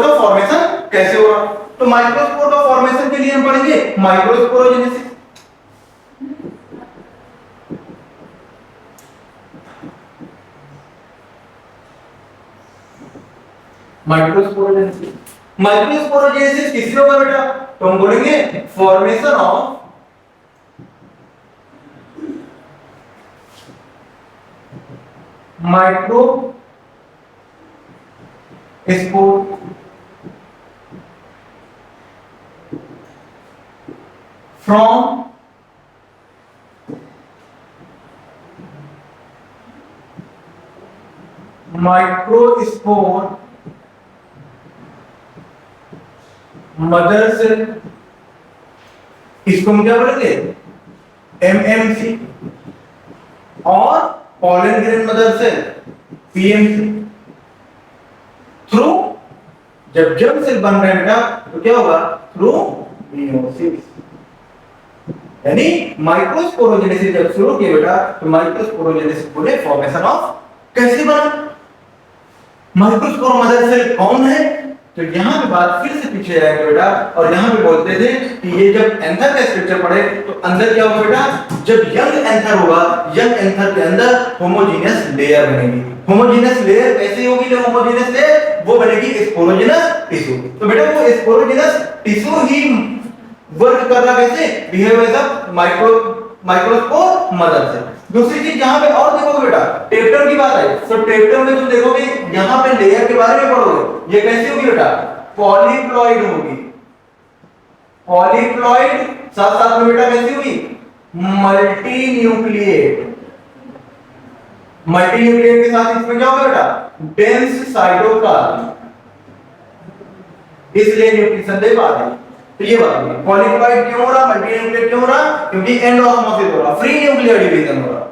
का फॉर्मेशन कैसे हो रहा। तो माइक्रोस्पोर का फॉर्मेशन के लिए हम पढ़ेंगे माइक्रोस्पोरोजेनेसिस। माइक्रोस्पोरोजेनेसिस किससे होगा बेटा, तो हम बोलेंगे formation of microspore from microspore mother cell, इसको हम क्या बोलेंगे, एमएमसी, और pollen grain mother cell, PMC. Through जब जर्म सेल बन रहे हैं बेटा तो क्या होगा, थ्रू मियोसिस। यानी माइक्रोस्पोरोजेनेसिस जब शुरू किया बेटा तो माइक्रोस्पोरोजेनेसिस बोले फॉर्मेशन ऑफ, कैसे बना, माइक्रोस्पोर मदर सेल कौन है, तो यहाँ पे बात फिर से पीछे जाएंगे बेटा, और यहाँ पे बोलते थे कि ये जब एंथर का स्ट्रक्चर पढ़े तो अंदर क्या होगा बेटा, जब यंग एंथर होगा, यंग एंथर के अंदर होमोजेनियस लेयर बनेगी। होमोजेनियस लेयर कैसे होगी? होमोजेनियस लेयर वो बनेगी स्पोरोजेनस टिश्यू। तो बेटा वो स्पोरोजेनस टिश्यू ही वर्क कर रहा कैसे, behave as a microspore mother से। दूसरी चीज यहाँ पे और देखोगे बेटा, टेप्टम की बात है, तो टेप्टम में तुम देखोगे यहाँ पे लेयर के बारे में पढ़ोगे, ये कैसी होगी बेटा, पॉलीप्लॉइड होगी। पॉलीप्लॉइड साथ साथ में बेटा कैसी होगी, मल्टी न्यूक्लिएट। मल्टी न्यूक्लिएट के साथ इसमें क्या होगा बेटा, डेंस साइटोप्लाज्म, इसलिए न्यूक्लियस दे पा रहे। तो ये बात है, पॉलीप्लॉइड क्यों हो रहा, मल्टी न्यूक्लिएट क्यों हो रहा, क्योंकि एंड ऑस्मोसिस हो रहा, फ्री न्यूक्लियर डिवीजन हो रहा,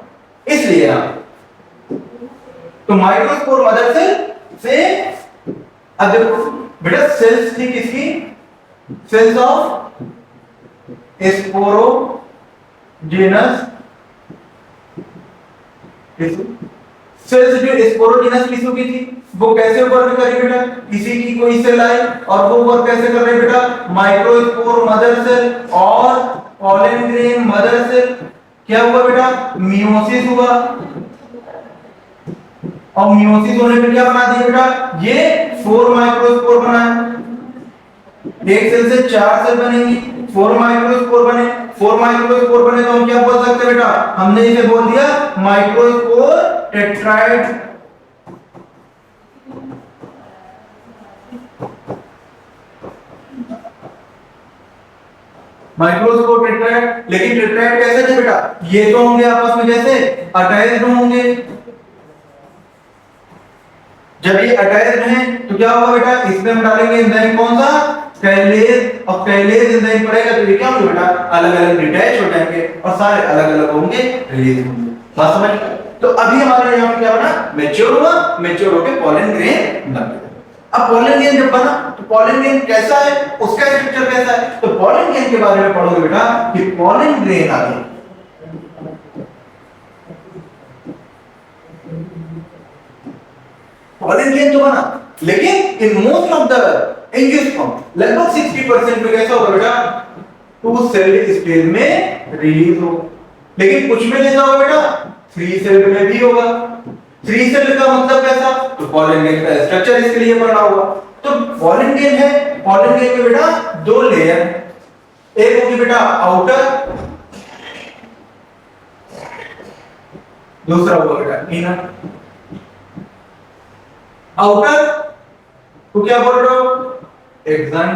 इसलिए यहां। तो माइक्रोस्पोर मदर से अब देखो बेटा, सेल्स थी किसकी, cells of sporogenous tissue. Cells जो स्पोरोजेनस टिश्यू की थी वो कैसे वर्क करी बेटा, किसी की कोई सेल आई और वो वर्क कैसे कर रही बेटा, माइक्रोस्पोर मदर सेल और पॉलन ग्रेन मदर सेल। क्या हुआ बेटा, मियोसिस हुआ, और मियोसिस होने पे क्या बना दिया बेटा, ये 4 माइक्रोस्पोर बनाए। एक सेल से 4 सेल बनेंगी, 4 माइक्रोस्पोर बने। 4 माइक्रोस्पोर बने तो हम क्या बोल सकते हैं बेटा, हमने इसे बोल दिया माइक्रोस्पोर टेट्राइड। माइक्रोस्पोर टेट्राइड। लेकिन टेट्राइड कैसे थे बेटा, ये तो होंगे आपस में जैसे अटैच्ड होंगे। जब ये अटैच्ड हैं तो क्या होगा बेटा, इसमें हम डालेंगे एंजाइम कौन सा, कैलेज, और कैलेज एंजाइम पड़ेगा तो ये क्या होंगे बेटा, अलग अलग डिटैच हो जाएंगे और सारे अलग अलग होंगे, रिलीज होंगे। बात समझ? तो अभी हमारे यहाँ पे क्या बना, मैच्योर हुआ, मैच्योर होकर पॉलन ग्रेन बन गया। अब पॉलन ग्रेन जब बना तो पॉलन ग्रेन कैसा है, उसका स्ट्रक्चर कैसा है, तो पॉलन ग्रेन के बारे में पढ़ोगे बेटा कि पॉलन ग्रेन आगे पॉलन ग्रेन तो बना, लेकिन in most of the angiosperm लगभग 60% में कैसा होगा बेटा, 2 सेल स्टेज में रिलीज हो। लेकिन कुछ में कैसा होगा बेटा, 3 सेल में भी होगा। 3 सेल का मतलब कैसा, तो पॉलन ग्रेन का स्ट्रक्चर इसके लिए पढ़ना होगा। तो पॉलन ग्रेन है, पॉलन ग्रेन में बेटा 2 लेयर, एक होगी बेटा आउटर, दूसरा होगा बेटा इनर। आउटर को क्या बोल रहे हो, एक्साइन,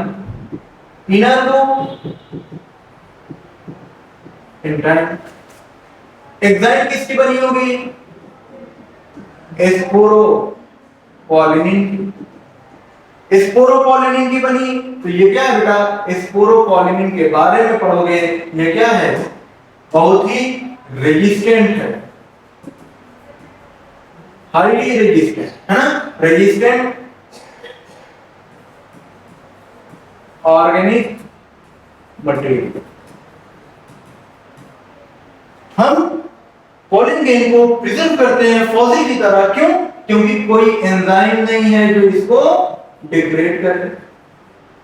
इनर को इंटाइन। एक्साइन किसकी बनी होगी, स्पोरोपोलिनिन की। स्पोरोपोलिनिन की बनी तो ये क्या है बेटा, स्पोरोपोलिनिन के बारे में पढ़ोगे, ये क्या है, बहुत ही रेजिस्टेंट है, हाईली रेजिस्टेंट है ना, रेजिस्टेंट ऑर्गेनिक मटेरियल। हम पॉलन ग्रेन को प्रिजर्व करते हैं फॉसिल की तरह, क्यों, क्योंकि कोई एंजाइम नहीं है जो इसको डिग्रेड करे,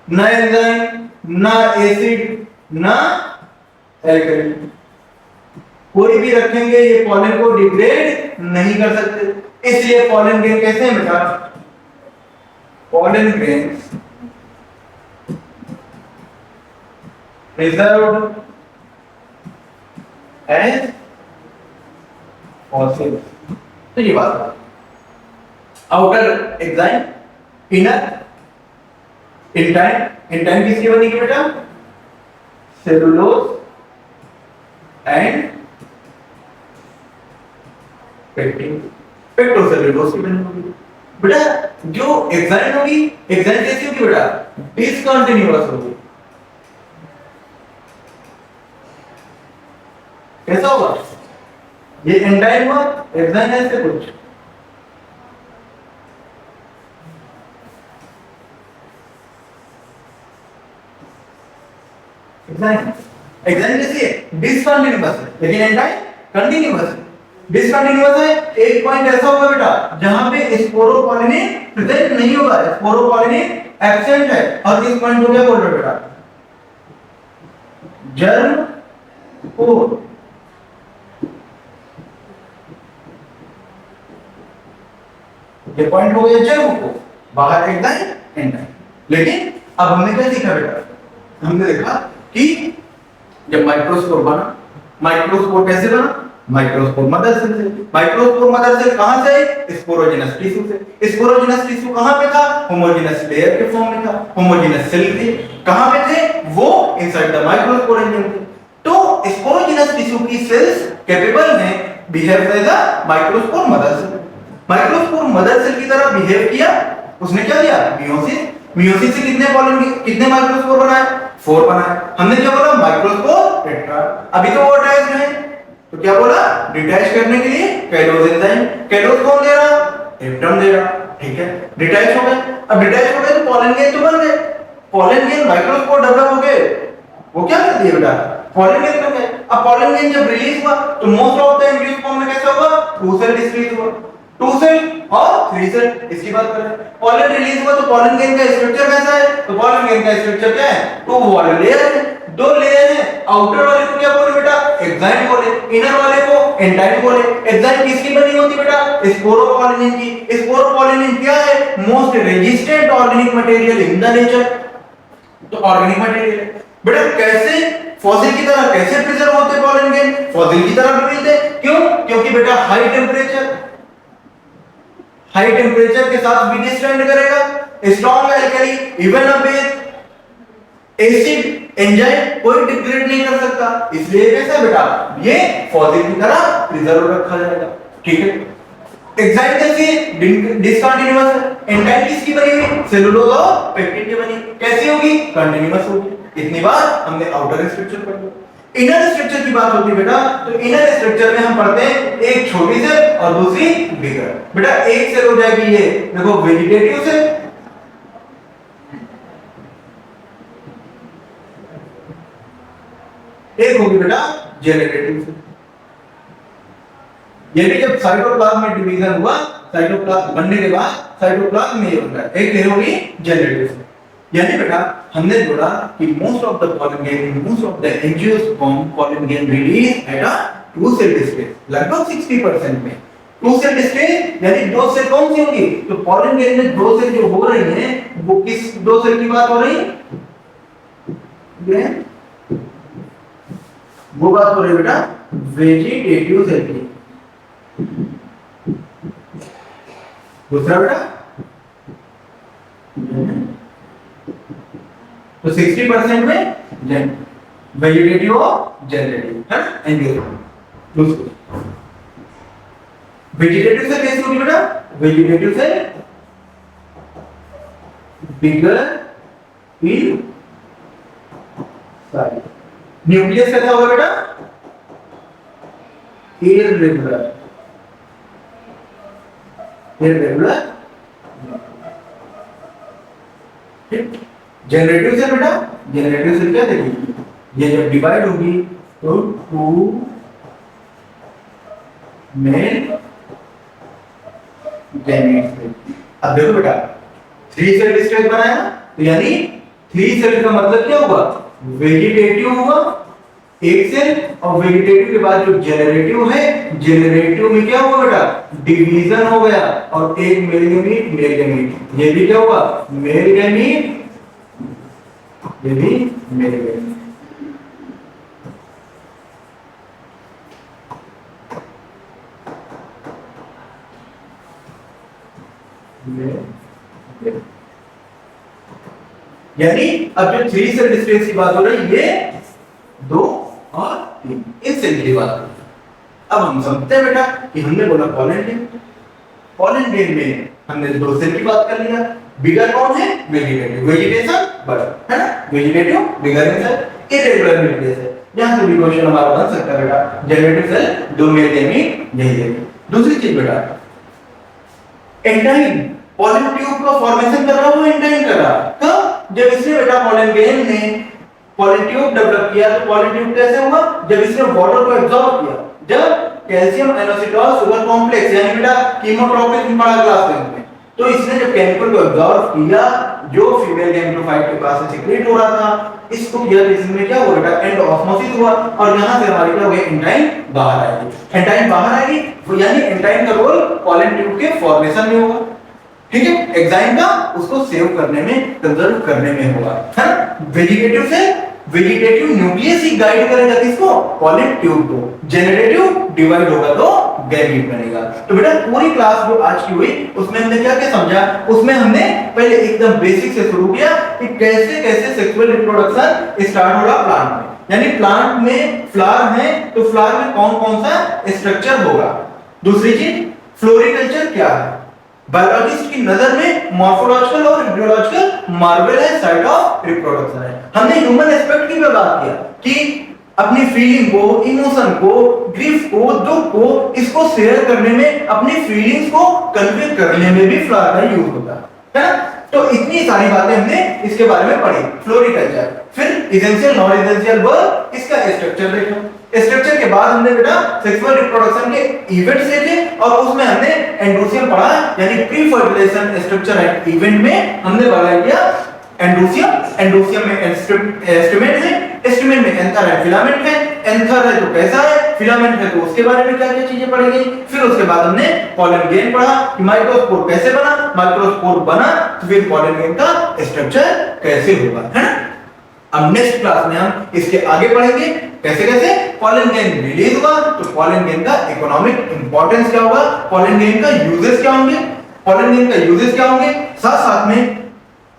ना एंजाइम, ना एसिड, ना एल्कली, कोई भी रखेंगे ये पॉलन को डिग्रेड नहीं कर सकते। इसलिए पॉलन ग्रेन कैसे हैं बेटा, pollen grain preserved as fossil। तो ये बात है, outer exine, inner intine. Intine किसकी बनेगी बेटा, सेलुलोज एंड पेक्टिन, पेक्टोसेलुलोज की बनेगी बेटा। जो एक्साइन होगी, एक्साइन कैसी होगी बेटा, डिसकंटिन्यूअस होगी। कैसा होगा, ये एंटाइन हुआ, एक्साइन ऐसे कुछ। एक्साइन कैसी है, डिसकंटिन्यूअस है, लेकिन एंटाइन कंटिन्यूअस है। डिसकंटिन्यूअस है, एक पॉइंट ऐसा होगा बेटा जहां पे स्पोरोपोलिनेज प्रेजेंट नहीं होगा, स्पोरोपोलिनेज एब्सेंट है, और इस पॉइंट को क्या बोल रहे हो बेटा, जर्म पोर। ये पॉइंट हो गया जर्म पोर, बाहर एंजाइम एंजाइम। लेकिन अब हमने क्या सीखा बेटा, हमने देखा कि जब माइक्रोस्पोर बना, माइक्रोस्पोर कैसे बना, माइक्रोस्पोर मदर सेल से। माइक्रोस्पोर मदर सेल कहां से, स्पोरोजेनस टिश्यू से। स्पोरोजेनस टिश्यू कहां पे था, होमोजेनस लेयर के फॉर्म में था। होमोजेनस सेल थे, कहां पे थे वो, इनसाइड द माइक्रोस्पोरेंजियम थे। तो स्पोरोजेनस टिश्यू की सेल्स कैपेबल हैं behave as a microspore mother cell. Microspore mother cell की तरह बिहेव किया, उसने क्या किया, मियोसिस। मियोसिस से कितने कॉलोनी, कितने माइक्रोस्पोर बनाए, 4 बनाए। हमने क्या बोला, माइक्रोस्पोर टेट्रा। अभी तो वो अटैच्ड है, तो क्या बोला, डिटैच करने के लिए कैलोज एंजाइम। कैलोज कौन दे रहा, एप्टम दे रहा, ठीक है, डिटैच हो गए। अब डिटैच हो गए तो पॉलन गेन तो बन गए, पॉलन गेन माइक्रोस्पोर डेवलप हो गए, वो क्या कर दिए बेटा, पॉलन गेन बन गए। अब पॉलन गेन जब रिलीज हुआ तो most of the induced form में कैसा होगा, 2 सेल डिस्क्रीज हुआ, 2 सेल और 3 सेल। इसकी बात करें, पॉलन रिलीज हुआ तो पॉलन गेन का स्ट्रक्चर कैसा है, तो पॉलन गेन का स्ट्रक्चर क्या है, 2 वॉल लेयर है, 2 लेयर है। आउटर वाले को क्या बोले बेटा, एक्साइड बोले, इनर वाले को एंटाइड बोले। एक्साइड किसकी बनी होती बेटा, स्पोरोपोलिनेज की। स्पोरोपोलिनेज क्या है, most resistant organic material in the nature. तो ऑर्गेनिक मटेरियल बेटा कैसे, फॉसिल की तरह कैसे प्रिजर्व होते पॉलन गेन, फॉसिल की तरह भी मिलते। क्यों, क्योंकि बेटा हाई टेंपरेचर, हाई टेंपरेचर के साथ भी डिस्टेंड करेगा, strong alkali, even a base, acid enzyme कोई डिग्रेड नहीं कर सकता, इसलिए कैसा बेटा ये फॉसिल की तरह प्रिजर्व रखा जाएगा, ठीक है। एक्साइड कैसी, डिसकंटीन्यूअस है। एंटाइड किसकी बनी हुई, सेलुलोज और पेक्टिन की बनी, कैसी होगी, कंटीन्यूअस होगी। इतनी बार हमने आउटर स्ट्रक्चर पढ़ लिया। इनर स्ट्रक्चर की बात होती है बेटा, तो इनर स्ट्रक्चर में हम पढ़ते हैं एक छोटी सेल और दूसरी बिगर। बेटा एक सेल हो जाएगी ये देखो वेजिटेटिव सेल, एक होगी बेटा जेनेरेटिव सेल। ये भी जब साइटोप्लाज्म में डिवीजन हुआ, साइटोप्लाज्म बनने के बाद साइटोप्लाज्म में ये बन रहा है, एक ये होगी जेनेरेटिव सेल। यानी बेटा हमने बोला कि most of the pollen grain, most of the angiosperm pollen grain release at a 2 cell stage, लगभग 60% में 2 सेल स्टेज। यानी 2 सेल कौन सी होंगी, तो पॉलन गेन में 2 सेल जो हो रही हैं वो किस 2 सेल की बात हो रही है, वो बात हो रही है बेटा वेजिटेटिव सेल की। दूसरा बेटा तो 60% में वेजिटेटिव और जनरेटिव है ना, एंजियोस्पर्म। वेजिटेटिव सेल कैसी होगी बेटा, vegetative cell bigger in size. Nucleus कैसा होगा बेटा, इररेगुलर, इररेगुलर। जनरेटिव सेल बेटा, जनरेटिव सेल क्या देगी, ये जब डिवाइड होगी तो 2 मेल गैमेट्स। अब देखो बेटा 3 सेल स्टेज बनाया ना, तो यानी 3 सेल का मतलब क्या हुआ, वेजिटेटिव हुआ एक सेल, और वेजिटेटिव के बाद जो जेनरेटिव है, जेनरेटिव में क्या हुआ बेटा, डिवीजन हो गया, और एक मेल गैमीट, मेल गैमीट, ये भी क्या हुआ, मेल गैमीट, ये भी मेल गैमीट। यानी अब जो 3 सेल स्पेस की बात हो रही है, ये 2 और 3 इस सेल की बात हो रही है। अब हम समझते हैं बेटा कि हमने बोला पॉलन गेन, पॉलन गेन में हमने 2 सेल की बात कर लिया। बिगर कौन है, वेजिटेटिव, वेजिटेशन बड़ा है ना, वेजिटेटिव बिगर सेल, इरेगुलर न्यूक्लियस है। यहां से भी क्वेश्चन हमारा बन सकता है बेटा, जेनेरेटिव सेल 2 मेल गैमीट, यही है। दूसरी चीज बेटा एंटाइन, पॉलन ट्यूब का फॉर्मेशन कर रहा है, एंटाइन कर रहा है कब, जब इसने बेटा पॉलन गेन ने पॉलन ट्यूब डेवलप किया। तो पॉलन ट्यूब कैसे हुआ, जब इसने वाटर को एब्जॉर्ब किया, जब कैल्शियम एनोसिटॉल शुगर कॉम्प्लेक्स, यानी बेटा कीमोट्रोपिक में पढ़ा क्लास 10 में। तो इसने जब केमिकल को एब्जॉर्ब किया, जो फीमेल गैमेटोफाइट के पास से सीक्रेट हो रहा था, इसको किया तो इसमें क्या हुआ बेटा, एंड ऑस्मोसिस हुआ, और यहां से हमारी क्या हुई, एंटाइन बाहर आएगी। एंटाइन बाहर आएगी यानी एंटाइन का रोल पॉलन ट्यूब के फॉर्मेशन में होगा, ठीक है, एंजाइम का उसको सेव करने में, कंजर्व करने में होगा, है ना। वेजिटेटिव से वेजिटेटिव न्यूक्लियस ही गाइड करेगा किसको, पॉलन ट्यूब को। जेनरेटिव डिवाइड होगा तो गैमीट बनेगा। तो बेटा पूरी क्लास जो आज की हुई उसमें हमने क्या क्या समझा, उसमें हमने पहले एकदम बेसिक से शुरू किया कि कैसे कैसे सेक्सुअल रिप्रोडक्शन स्टार्ट हो रहा प्लांट में, यानी प्लांट में फ्लावर है तो फ्लावर में कौन कौन सा स्ट्रक्चर होगा। दूसरी चीज फ्लोरिकल्चर क्या है, बायोलॉजिस्ट की नजर में मॉर्फोलॉजिकल और एम्ब्रियोलॉजिकल मार्वल है, साइट ऑफ रिप्रोडक्शन है। हमने ह्यूमन एस्पेक्ट की बात किया कि अपनी फीलिंग को, इमोशन को, ग्रीफ को, दुख को, इसको शेयर करने में, अपनी फीलिंग्स को कन्वे करने में भी फ्लावर का यूज होता है ना। तो इतनी सारी बातें हमने इसके बारे में पढ़ी, फ्लोरिकल्चर। फिर एसेंशियल नॉन एसेंशियल वर्क, इसका स्ट्रक्चर देखो। स्ट्रक्चर के बाद हमने बेटा सेक्सुअल रिप्रोडक्शन के इवेंट्स देखे और उसमें हमने एंडोसियम पढ़ा, यानी pre fertilisation structure and event में हमने बताया किया एंडोसियम। एंडोसियम में एस्टिमेट है, एस्टिमेट में एंथर है, फिलामेंट है, एंथर है तो कैसा है, फिलामेंट है तो उसके बारे में क्या क्या चीजें पढ़ेंगे। फिर उसके बाद हमने पॉलन ग्रेन पढ़ा कि माइक्रोस्पोर कैसे बना, माइक्रोस्पोर बना तो फिर पॉलन ग्रेन का स्ट्रक्चर कैसे होगा, है ना। अब नेक्स्ट क्लास में हम इसके आगे पढ़ेंगे कैसे कैसे पॉलन ग्रेन रिलीज हुआ, तो पॉलन ग्रेन का इकोनॉमिक इंपॉर्टेंस क्या होगा, पॉलन ग्रेन का यूजेस क्या होंगे, पॉलन ग्रेन का यूजेस क्या होंगे, साथ साथ में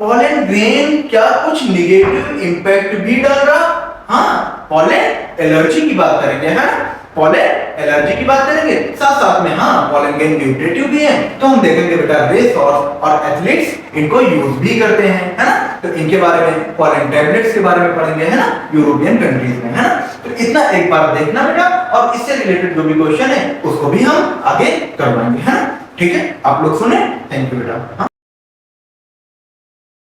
पॉलन ग्रेन क्या कुछ नेगेटिव इंपैक्ट भी डाल रहा। हाँ, पॉलन एलर्जी की बात करेंगे, है ना, पॉलन एलर्जी की बात करेंगे, साथ साथ में हाँ पॉलन ग्रेन न्यूट्रिटिव भी है, तो हम देखेंगे बेटा रेस और एथलीट्स इनको यूज भी करते हैं, है ना। तो इनके बारे में पॉलन टैबलेट्स के बारे में पढ़ेंगे, है ना, यूरोपियन कंट्रीज में, है ना। तो इतना एक बार देखना बेटा, और इससे रिलेटेड जो भी क्वेश्चन है उसको भी हम आगे करवाएंगे, है ना। ठीक है, आप लोग सुने, थैंक यू बेटा। हाँ।